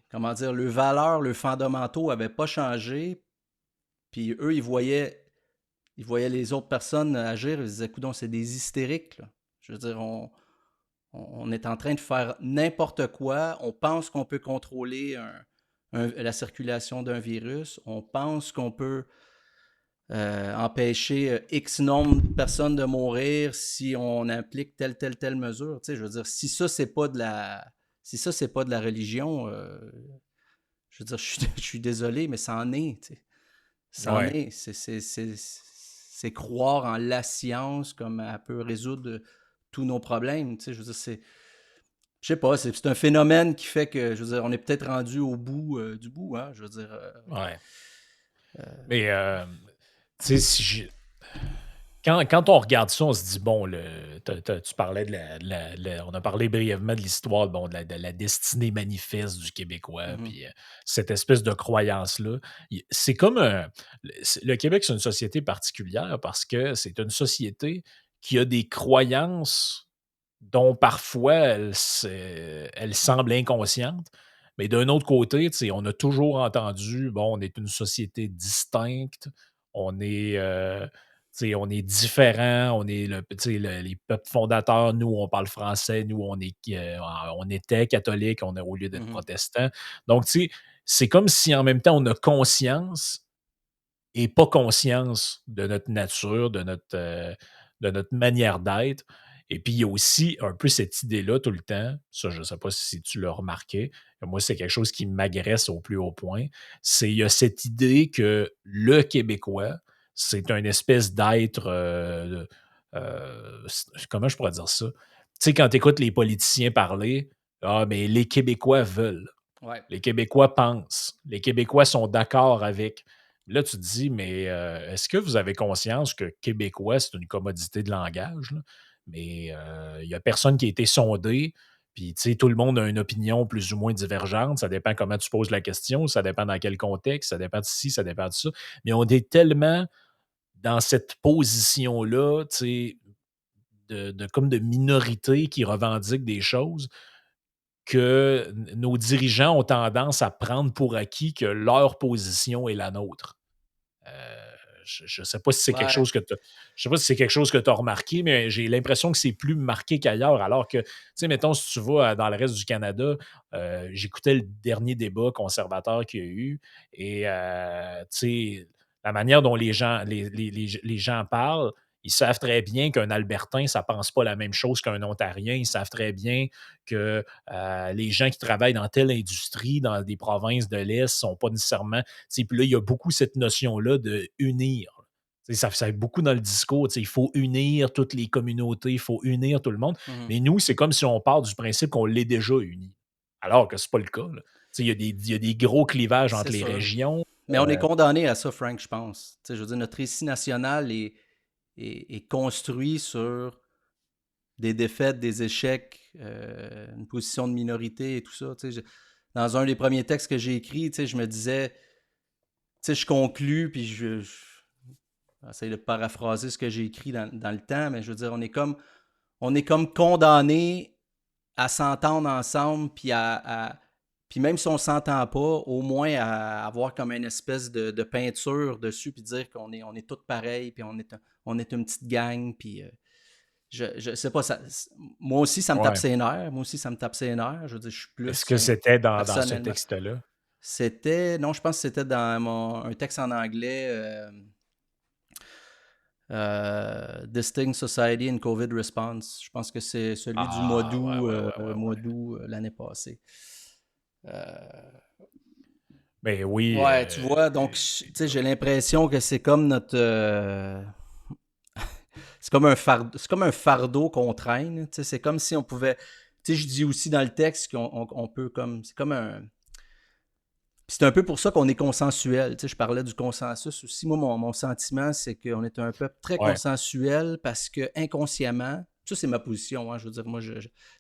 comment dire, leurs valeurs, leurs fondamentaux n'avaient pas changé. Puis eux, ils voyaient les autres personnes agir, ils se disaient, coudonc, c'est des hystériques, là. Je veux dire, on est en train de faire n'importe quoi. On pense qu'on peut contrôler la circulation d'un virus. On pense qu'on peut empêcher X nombre de personnes de mourir si on applique telle mesure. Tu sais, je veux dire, si ça, c'est pas de la religion, je veux dire, je suis désolé, mais ça en est. Tu sais. Ça en Ouais. est. C'est croire en la science comme elle peut résoudre tous nos problèmes. Tu sais, je veux dire, je sais pas, c'est un phénomène qui fait que, je veux dire, on est peut-être rendu au bout du bout. Hein, je veux dire, Ouais. Mais Tu sais, quand on regarde ça, on se dit, bon, tu parlais on a parlé brièvement de l'histoire, bon, de la destinée manifeste du Québécois, Mhm, puis cette espèce de croyance-là. C'est comme le Québec, c'est une société particulière parce que c'est une société qui a des croyances dont parfois elle semble inconsciente. Mais d'un autre côté, tu sais, on a toujours entendu, bon, on est une société distincte, on est, on est différent, on est les peuples fondateurs, nous, on parle français, nous, on était catholiques au lieu d'être mhm, protestants. Donc, tu sais, c'est comme si en même temps, on a conscience et pas conscience de notre nature, de notre manière d'être. Et puis, il y a aussi un peu cette idée-là tout le temps, ça, je ne sais pas si tu l'as remarqué, moi, c'est quelque chose qui m'agresse au plus haut point, il y a cette idée que le Québécois, c'est une espèce d'être, comment je pourrais dire ça? Tu sais, quand tu écoutes les politiciens parler, ah, mais les Québécois veulent. ouais. Les Québécois pensent. Les Québécois sont d'accord avec. Là, tu te dis, mais est-ce que vous avez conscience que québécois, c'est une commodité de langage, là? Mais il n'y a personne qui a été sondé. Puis, tu sais, tout le monde a une opinion plus ou moins divergente. Ça dépend comment tu poses la question, ça dépend dans quel contexte, ça dépend de ci, ça dépend de ça. Mais on est tellement dans cette position-là, tu sais, comme de minorité qui revendique des choses que nos dirigeants ont tendance à prendre pour acquis que leur position est la nôtre. Heu, je sais pas si c'est quelque Ouais. chose que tu je sais pas si c'est quelque chose que tu as remarqué, mais j'ai l'impression que c'est plus marqué qu'ailleurs. Alors que, tu sais, mettons, si tu vas dans le reste du Canada, j'écoutais le dernier débat conservateur qu'il y a eu et tu sais, la manière dont les gens parlent, ils savent très bien qu'un Albertain, ça pense pas la même chose qu'un Ontarien. Ils savent très bien que, les gens qui travaillent dans telle industrie, dans des provinces de l'Est, sont pas nécessairement puis là, il y a beaucoup cette notion-là de unir. Ça fait beaucoup dans le discours. Il faut unir toutes les communautés, il faut unir tout le monde. Mhm. Mais nous, c'est comme si on part du principe qu'on l'est déjà uni. Alors que c'est pas le cas. Là. Il y a des gros clivages C'est entre les sûr. régions. Mais on est condamné à ça, Frank, je pense. Tu sais, je veux dire, notre récit national est construit sur des défaites, des échecs, une position de minorité et tout ça. Tu sais, dans un des premiers textes que j'ai écrits, tu sais, je me disais, tu sais, je conclus, puis j'essaie de paraphraser ce que j'ai écrit dans le temps, mais je veux dire, on est comme condamné à s'entendre ensemble, puis même si on s'entend pas, au moins à avoir comme une espèce de peinture dessus, puis dire on est tous pareils, puis on est une petite gang, puis je sais pas, moi aussi ça me tape Ouais. ses nerfs, moi aussi ça me tape ses nerfs, je veux dire, je suis Est-ce plus, que c'était dans ce personnellement. texte-là? Non, je pense que c'était dans un texte en anglais, Distinct Society and COVID Response. Je pense que c'est celui du Ah, ouais, ouais, ouais, ouais, mois ouais. d'août l'année passée. Euh, Ben oui, ouais, tu vois, donc tu sais, j'ai l'impression que c'est comme notre, c'est comme un fardeau qu'on traîne. Tu sais, c'est comme si on pouvait, tu sais, je dis aussi dans le texte qu'on peut comme, c'est comme un, c'est un peu pour ça qu'on est consensuel. Tu sais, je parlais du consensus aussi. Moi, mon sentiment, c'est qu'on est un peuple très ouais, consensuel parce que inconsciemment, ça c'est ma position. Hein, je veux dire, moi,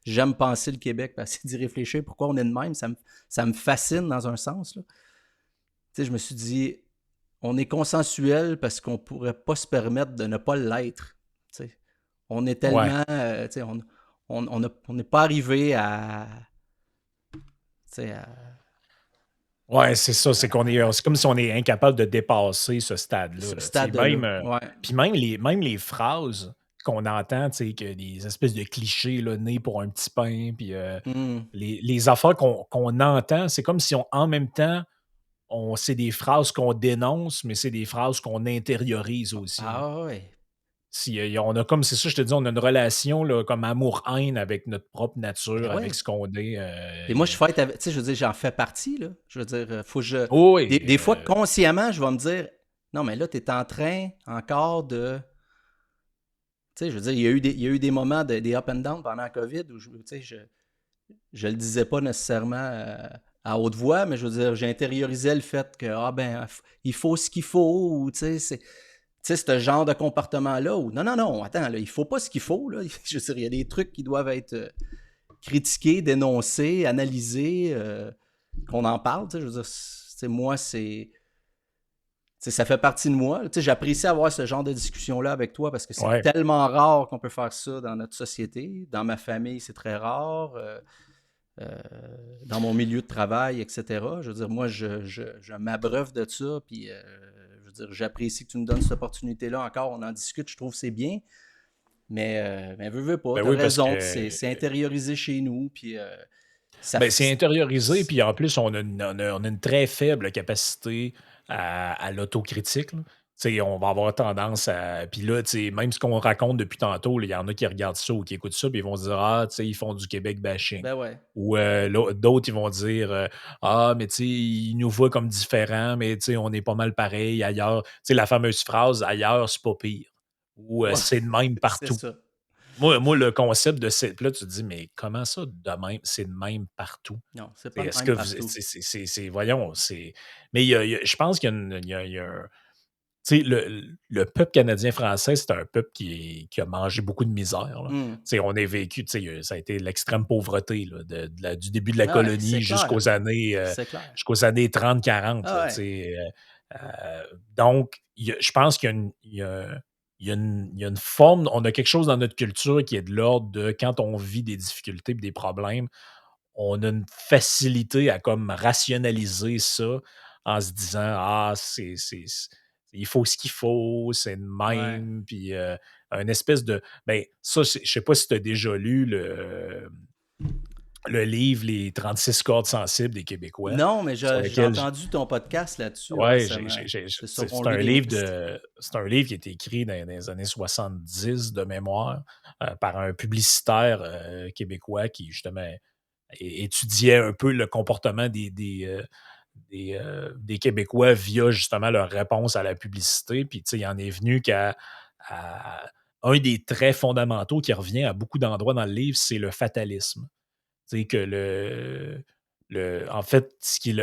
j'aime penser le Québec, essayer d'y réfléchir. Pourquoi on est de même, ça me fascine dans un sens. Là. Tu sais, je me suis dit, on est consensuel parce qu'on ne pourrait pas se permettre de ne pas l'être. Tu sais. On est ouais. tellement, tu sais, on n'est pas arrivé à, tu sais, Ouais, c'est ça, c'est comme si on est incapable de dépasser ce stade-là, ce là, tu sais, stade-là. Ouais. puis même les phrases qu'on entend, tu sais, que des espèces de clichés, là, «né pour un petit pain», puis, Mm. les affaires qu'on entend, c'est comme si en même temps, c'est des phrases qu'on dénonce, mais c'est des phrases qu'on intériorise aussi, là. Ah ouais. On a comme c'est ça, je te dis, on a une relation, là, comme amour-haine avec notre propre Ben nature, avec ouais. ce qu'on est, Et moi, je fête avec, tu sais, je veux dire, j'en fais partie, là. Je veux dire, faut que je. oui, Des fois, consciemment, je vais me dire, non, mais là, tu es en train encore de. Tu sais, je veux dire, il y a eu des moments, des up and down pendant la COVID où tu sais, je le disais pas nécessairement à haute voix, mais je veux dire, j'intériorisais le fait que, ah ben, il faut ce qu'il faut, ou tu sais, c'est. sais, ce genre de comportement-là où non, non, non, attends, là, il faut pas ce qu'il faut. Là. Je veux dire, il y a des trucs qui doivent être critiqués, dénoncés, analysés, qu'on en parle. Je veux dire, moi, ça fait partie de moi. J'apprécie avoir ce genre de discussion-là avec toi parce que c'est Ouais. tellement rare qu'on peut faire ça dans notre société. Dans ma famille, c'est très rare. Euh, dans mon milieu de travail, etc. Je veux dire, moi, je m'abreuve de ça, puis je veux dire, j'apprécie que tu me donnes cette opportunité-là encore, on en discute, je trouve que c'est bien, mais veux pas, Ben t'as oui, parce raison, que c'est intériorisé chez nous, puis ça... ben, c'est intériorisé, puis en plus, on a une très faible capacité à l'autocritique, là. Tu sais, on va avoir tendance à. Puis là, tu sais, même ce qu'on raconte depuis tantôt, là, il y en a qui regardent ça ou qui écoutent ça, puis ils vont se dire ah, tu sais, ils font du Québec bashing. Ben ouais, Ou d'autres, ils vont dire ah, mais tu sais, ils nous voient comme différents, mais tu sais, on est pas mal pareil ailleurs. Tu sais, la fameuse phrase ailleurs, c'est pas pire. Ou ouais, c'est de même c'est partout. ça. Moi, le concept de c'est. Là, tu te dis, mais comment ça, de même, c'est de même partout? Non, c'est pas le Est-ce même que vous. partout. Voyons, c'est. Mais je pense qu'il y a, il y a un. Tu sais, le peuple canadien-français, c'est un peuple qui a mangé beaucoup de misère, là. Hmm. Tu sais, on a vécu, tu sais, ça a été l'extrême pauvreté, là, du début de la Ah ouais, c'est colonie clair, euh, c'est clair. jusqu'aux années 30-40, Ah là, tu ouais, sais. Donc, je pense qu'il y a il y a une forme, on a quelque chose dans notre culture qui est de l'ordre de quand on vit des difficultés et des problèmes, on a une facilité à comme rationaliser ça en se disant: «Ah, il faut ce qu'il faut, c'est de ouais. même», puis, un espèce de ben, ça, je sais pas si tu as déjà lu le livre «Les 36 cordes sensibles des Québécois», Non, mais sur j'ai lequel entendu ton podcast là-dessus ouais, récemment. C'est sur On c'est lit un des livre mixtes. de c'est un livre qui a été écrit dans les années 70 de mémoire, par un publicitaire, québécois qui justement étudiait un peu le comportement des Québécois via justement leur réponse à la publicité. Puis, tu sais, il en est venu à un des traits fondamentaux qui revient à beaucoup d'endroits dans le livre, c'est le fatalisme. Tu sais, que en fait, ce qui est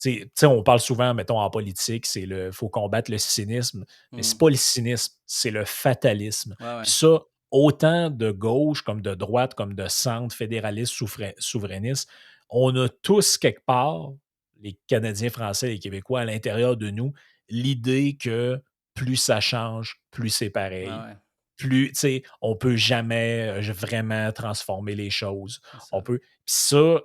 tu sais, on parle souvent, mettons, en politique, c'est le faut combattre le cynisme, mais c'est Hmm. pas le cynisme, c'est le fatalisme. Ouais, Puis ouais. ça, autant de gauche comme de droite, comme de centre, fédéraliste, souverainiste, on a tous quelque part, les Canadiens français et les Québécois, à l'intérieur de nous, l'idée que plus ça change, plus c'est Ouais, pareil. ouais. Plus, tu sais, on peut jamais vraiment transformer les choses. C'est On ça. peut. Puis ça,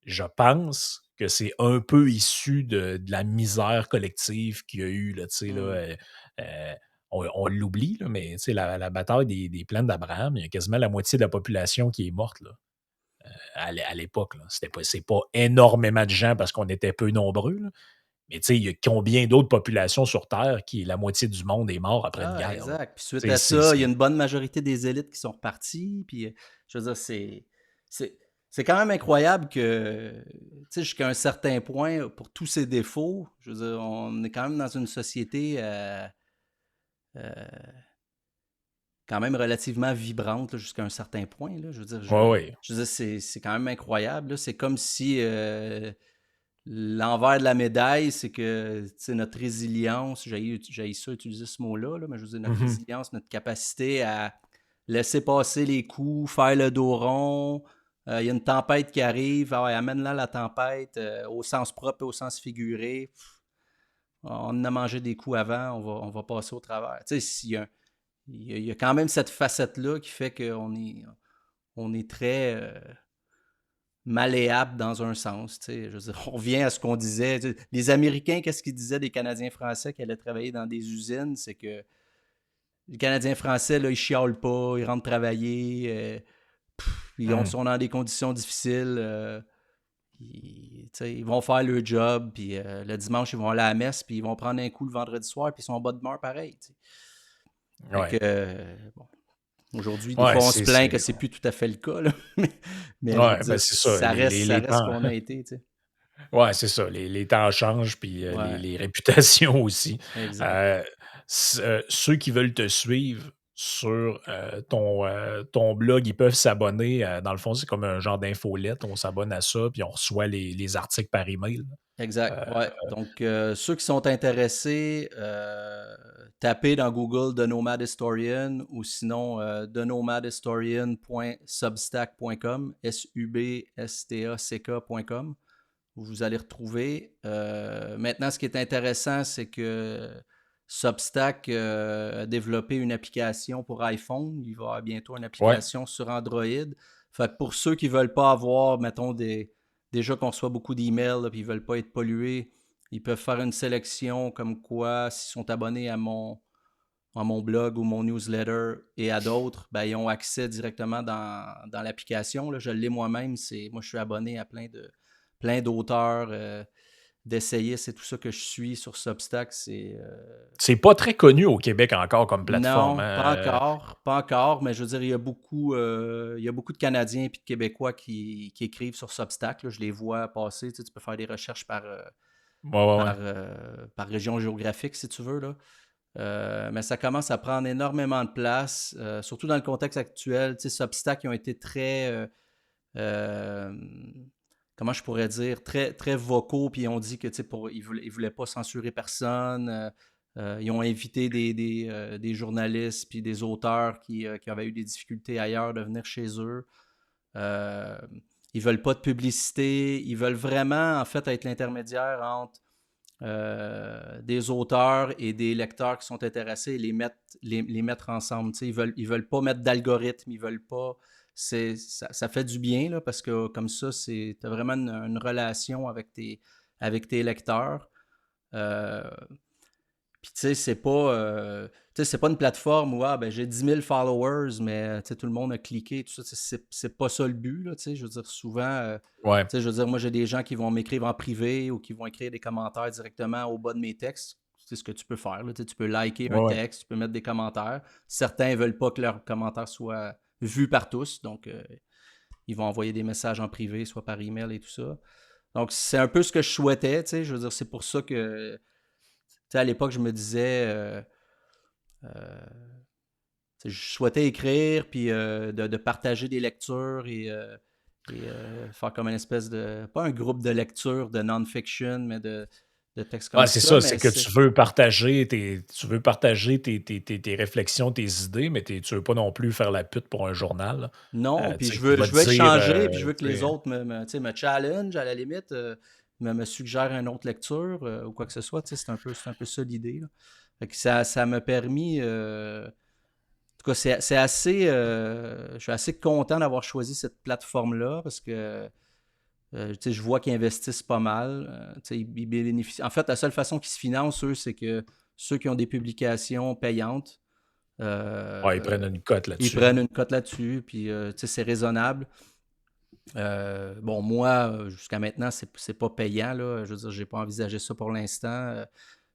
je pense que c'est un peu issu de la misère collective qu'il y a eu, là, tu sais, là, Hmm. euh, on l'oublie, là, mais tu sais, la bataille des plaines d'Abraham, il y a quasiment la moitié de la population qui est morte là, à l'époque. Là. C'est pas énormément de gens parce qu'on était peu nombreux, là, mais tu sais, il y a combien d'autres populations sur Terre qui la moitié du monde est mort après une Ah, guerre. Là. exact. Puis suite Tu sais, à ça, il y a une bonne majorité des élites qui sont reparties. Puis, je veux dire, c'est, c'est quand même incroyable que, tu sais, jusqu'à un certain point, pour tous ses défauts, je veux dire, on est quand même dans une société euh, quand même relativement vibrante là, jusqu'à un certain point. Là. Je veux dire, ouais, ouais. je veux dire c'est quand même incroyable. Là. C'est comme si l'envers de la médaille, c'est que tu sais, notre résilience, j'ai ça utiliser ce mot-là, là, mais je veux dire, notre Mhm. résilience, notre capacité à laisser passer les coups, faire le dos rond. Il y a une tempête qui arrive, ah ouais, amène-la la tempête, au sens propre et au sens figuré. On en a mangé des coups avant, on va passer au travers. Tu sais, il y a quand même cette facette-là qui fait on est très malléable dans un sens. Tu sais. Je veux dire, on revient à ce qu'on disait. Tu sais, les Américains, qu'est-ce qu'ils disaient des Canadiens français qui allaient travailler dans des usines? C'est que les Canadiens français, là, ils chialent pas, ils rentrent travailler, Mhm. sont dans des conditions difficiles. Tu sais, ils vont faire leur job, puis le dimanche, ils vont aller à la messe, puis ils vont prendre un coup le vendredi soir, puis ils sont en bas d'humeur pareil. Tu sais. Fait que, Ouais. bon, aujourd'hui, des Ouais, fois, on se plaint que c'est plus tout à fait le cas, là. Mais je veux ouais, dire, ben c'est ça. ça Les reste ce temps. qu'on a été, tu sais. Ouais, c'est ça. Les temps changent, puis Ouais, les réputations aussi. exact. Euh, ceux qui veulent te suivre sur ton blog, ils peuvent s'abonner. Dans le fond, c'est comme un genre d'infolette. On s'abonne à ça, puis on reçoit les articles par email. Exact, Euh, ouais. Donc, ceux qui sont intéressés, tapez dans Google The Nomad Historian ou sinon thenomadhistorian.substack.com, substack.com. Vous allez retrouver. Maintenant, ce qui est intéressant, c'est que Substack a développé une application pour iPhone. Il va y avoir bientôt une ouais, application sur Android. Fait que pour ceux qui ne veulent pas avoir, mettons, déjà qu'on reçoit beaucoup d'emails et ils ne veulent pas être pollués, ils peuvent faire une sélection comme quoi, s'ils sont abonnés à mon blog ou mon newsletter et à d'autres, ben, ils ont accès directement dans l'application. Là. Je l'ai moi-même. Moi, je suis abonné à plein d'auteurs, d'essayistes et tout ça que je suis sur Substack. c'est pas très connu au Québec encore comme plateforme. Non, pas Hein. encore, pas encore, mais je veux dire, il y a beaucoup de Canadiens et de Québécois qui écrivent sur Substack. Là. Je les vois passer. Tu peux faire des recherches Ouais, ouais, ouais. par région géographique, si tu veux. Là. Mais ça commence à prendre énormément de place, surtout dans le contexte actuel. Tu sais, Substack, ils ont été très, euh, comment je pourrais dire, très, très vocaux, puis ils ont dit que, tu sais, ils voulaient pas censurer personne. Ils ont invité des journalistes puis des auteurs qui avaient eu des difficultés ailleurs de venir chez eux. Euh, Ils veulent pas de publicité. Ils veulent vraiment, en fait, être l'intermédiaire entre des auteurs et des lecteurs qui sont intéressés et les mettre ensemble. Ils veulent pas mettre d'algorithme, ils veulent pas. Ça fait du bien là, parce que comme ça, tu as vraiment une relation avec tes lecteurs. Euh, Puis tu sais, c'est pas une plateforme où ben, j'ai 10 000 followers, mais tout le monde a cliqué, tout ça. C'est pas ça le but. Là, je veux dire, souvent, Ouais, je veux dire, moi, j'ai des gens qui vont m'écrire en privé ou qui vont écrire des commentaires directement au bas de mes textes. C'est ce que tu peux faire. Là, tu peux liker un ouais, ouais. texte, tu peux mettre des commentaires. Certains ne veulent pas que leurs commentaires soient vus par tous, donc ils vont envoyer des messages en privé, soit par email et tout ça. Donc, c'est un peu ce que je souhaitais. Je veux dire, c'est pour ça que à l'époque, je me disais, euh, je souhaitais écrire, puis de partager des lectures et faire comme une espèce de, pas un groupe de lecture de non-fiction, mais de textes Ah, comme c'est ça, ça, mais c'est que tu veux partager tes réflexions, tes idées, mais tu veux pas non plus faire la pute pour un journal. non, puis Tu sais, qui va je te veux dire, échanger, puis je veux que tu les sais, autres tu sais, me challenge à la limite, me suggèrent une autre lecture ou quoi que ce soit, tu sais, c'est un peu ça l'idée. Là. Fait que ça m'a permis, en tout cas, c'est assez. Je suis assez content d'avoir choisi cette plateforme-là parce que je vois qu'ils investissent pas mal. Ils bénéficient. En fait, la seule façon qu'ils se financent, eux, c'est que ceux qui ont des publications payantes, ouais, ils euh, prennent une cote ils là-dessus. prennent une cote là-dessus, puis c'est raisonnable. Bon, moi, jusqu'à maintenant, c'est pas payant. Là. Je veux dire, j'ai pas envisagé ça pour l'instant.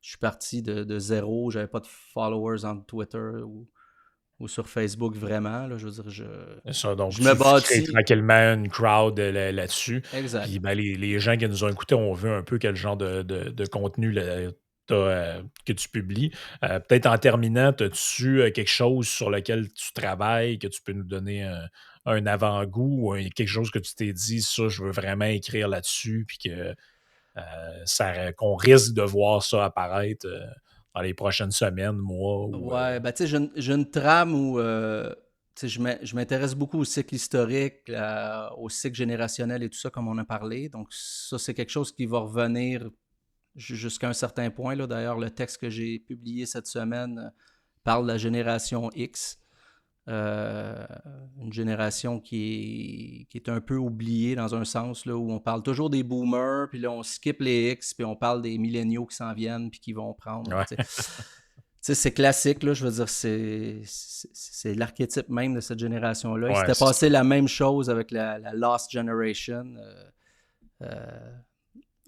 Je suis parti de zéro. J'avais pas de followers en Twitter ou sur Facebook vraiment. Là, je veux dire, C'est ça, donc je me tu crées bâtis. tranquillement une crowd là-dessus. Exact. Puis ben, les gens qui nous ont écoutés ont vu un peu quel genre de contenu là, que tu publies. Peut-être en terminant, as-tu quelque chose sur lequel tu travailles, que tu peux nous donner un avant-goût ou quelque chose que tu t'es dit, ça, je veux vraiment écrire là-dessus, puis que qu'on risque de voir ça apparaître dans les prochaines semaines, mois ou. Ouais, ben tu sais, j'ai une trame où tu sais, je m'intéresse beaucoup au cycle historique, au cycle générationnel et tout ça, comme on a parlé. Donc, ça, c'est quelque chose qui va revenir jusqu'à un certain point. Là. D'ailleurs, le texte que j'ai publié cette semaine parle de la génération X. Euh, une génération qui est un peu oubliée dans un sens, là, où on parle toujours des boomers, puis là, on skip les X, puis on parle des milléniaux qui s'en viennent, puis qui vont prendre. Ouais, Tu sais, c'est classique, là, je veux dire, c'est l'archétype même de cette génération-là. Il ouais, s'était c'est ça. passé la même chose avec la Lost Generation.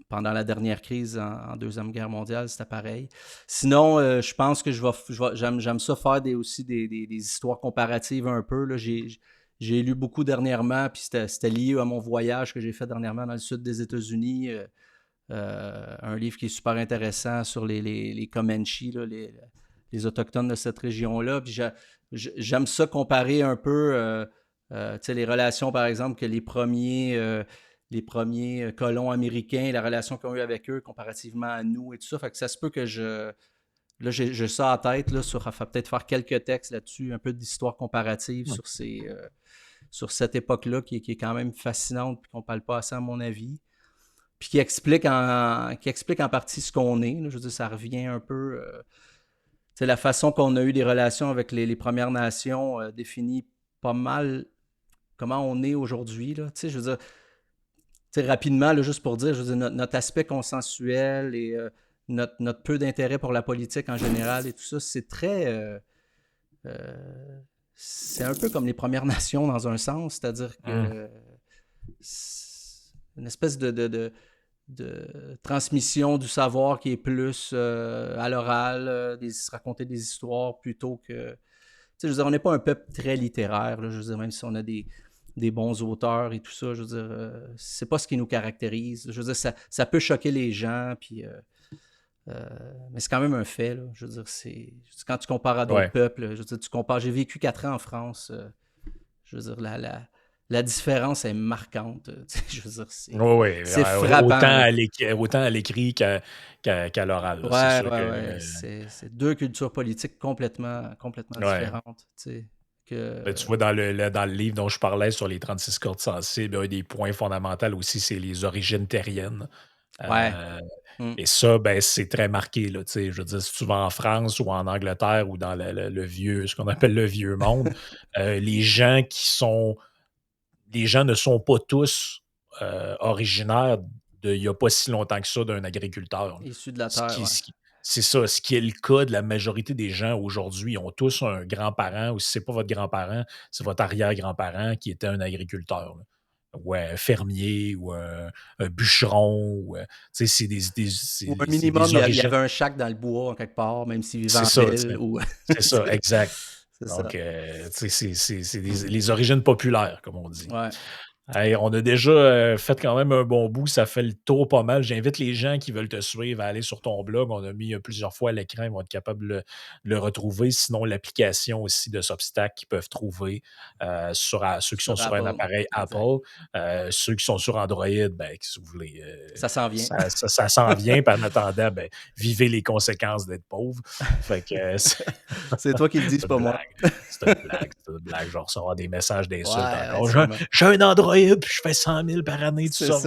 Pendant la dernière crise en Deuxième Guerre mondiale, c'était pareil. Sinon, je pense que j'aime ça faire aussi des histoires comparatives un peu. Là. J'ai lu beaucoup dernièrement, puis c'était lié à mon voyage que j'ai fait dernièrement dans le sud des États-Unis. Un livre qui est super intéressant sur les Comanches, là, les Autochtones de cette région-là. Puis j'aime ça comparer un peu les relations, par exemple, que les premiers colons américains, la relation qu'ils ont eue avec eux comparativement à nous et tout ça. Fait que ça se peut que là, j'ai ça en tête, là, peut-être faire quelques textes là-dessus, un peu d'histoire comparative sur cette époque-là qui est quand même fascinante et qu'on ne parle pas assez, à mon avis. Puis qui explique en partie ce qu'on est. Là. Je veux dire, ça revient un peu. La façon qu'on a eu des relations avec les Premières Nations définit pas mal comment on est aujourd'hui. Là. Je veux dire, rapidement, là, juste pour dire, je veux dire, notre aspect consensuel et notre peu d'intérêt pour la politique en général et tout ça, c'est très. C'est un peu comme les Premières Nations dans un sens, c'est-à-dire que c'est une espèce de transmission du savoir qui est plus à l'oral, se raconter des histoires plutôt que... Je veux dire, on n'est pas un peuple très littéraire, là, je veux dire, même si on a des bons auteurs et tout ça, je veux dire, c'est pas ce qui nous caractérise. Je veux dire, ça peut choquer les gens, puis... mais c'est quand même un fait, là. Je veux dire, quand tu compares à d'autres peuples, je veux dire, j'ai vécu 4 ans en France, je veux dire, la différence est marquante. Je veux dire, c'est frappant. Autant à l'écrit qu'à l'oral. Là, ouais, c'est sûr ouais. C'est 2 cultures politiques complètement différentes. Tu vois, dans le livre dont je parlais sur les 36 cordes sensibles, un des points fondamentaux aussi, c'est les origines terriennes. Et ça, c'est très marqué. Là, je veux dire, si tu vas en France ou en Angleterre ou dans ce qu'on appelle le vieux monde, les gens ne sont pas tous originaires il n'y a pas si longtemps que ça d'un agriculteur. Issus de la terre, c'est ça. Ce qui est le cas de la majorité des gens aujourd'hui. Ils ont tous un grand-parent, ou si ce n'est pas votre grand-parent, c'est votre arrière-grand-parent qui était un agriculteur. Là. Ou un fermier, ou un bûcheron. C'est ou un minimum, il y avait un shack dans le bois, quelque part, même s'il vivait en ville. C'est ça, exact. Donc, c'est les origines populaires, comme on dit. Ouais. Hey, on a déjà fait quand même un bon bout, ça fait le tour pas mal. J'invite les gens qui veulent te suivre à aller sur ton blog. On a mis plusieurs fois à l'écran, ils vont être capables de le retrouver. Sinon, l'application aussi de Substack qu'ils peuvent trouver ceux qui sont sur un appareil Apple. Ceux qui sont sur Android, si vous voulez. Ça s'en vient. Ça s'en vient. Puis en attendant, vivez les conséquences d'être pauvre. Fait que, c'est toi qui le dis, c'est pas moi. C'est une blague. Je vais recevoir des messages d'insultes encore. J'ai un Android, puis je fais 100 000 par année, tout ça.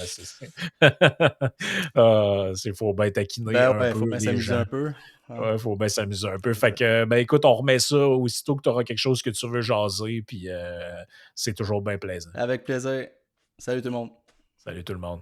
C'est ça. Il faut bien taquiner un peu. Il faut bien s'amuser un peu. Il faut bien s'amuser un peu. Fait que, écoute, on remet ça aussitôt que tu auras quelque chose que tu veux jaser, puis c'est toujours bien plaisant. Avec plaisir. Salut tout le monde. Salut tout le monde.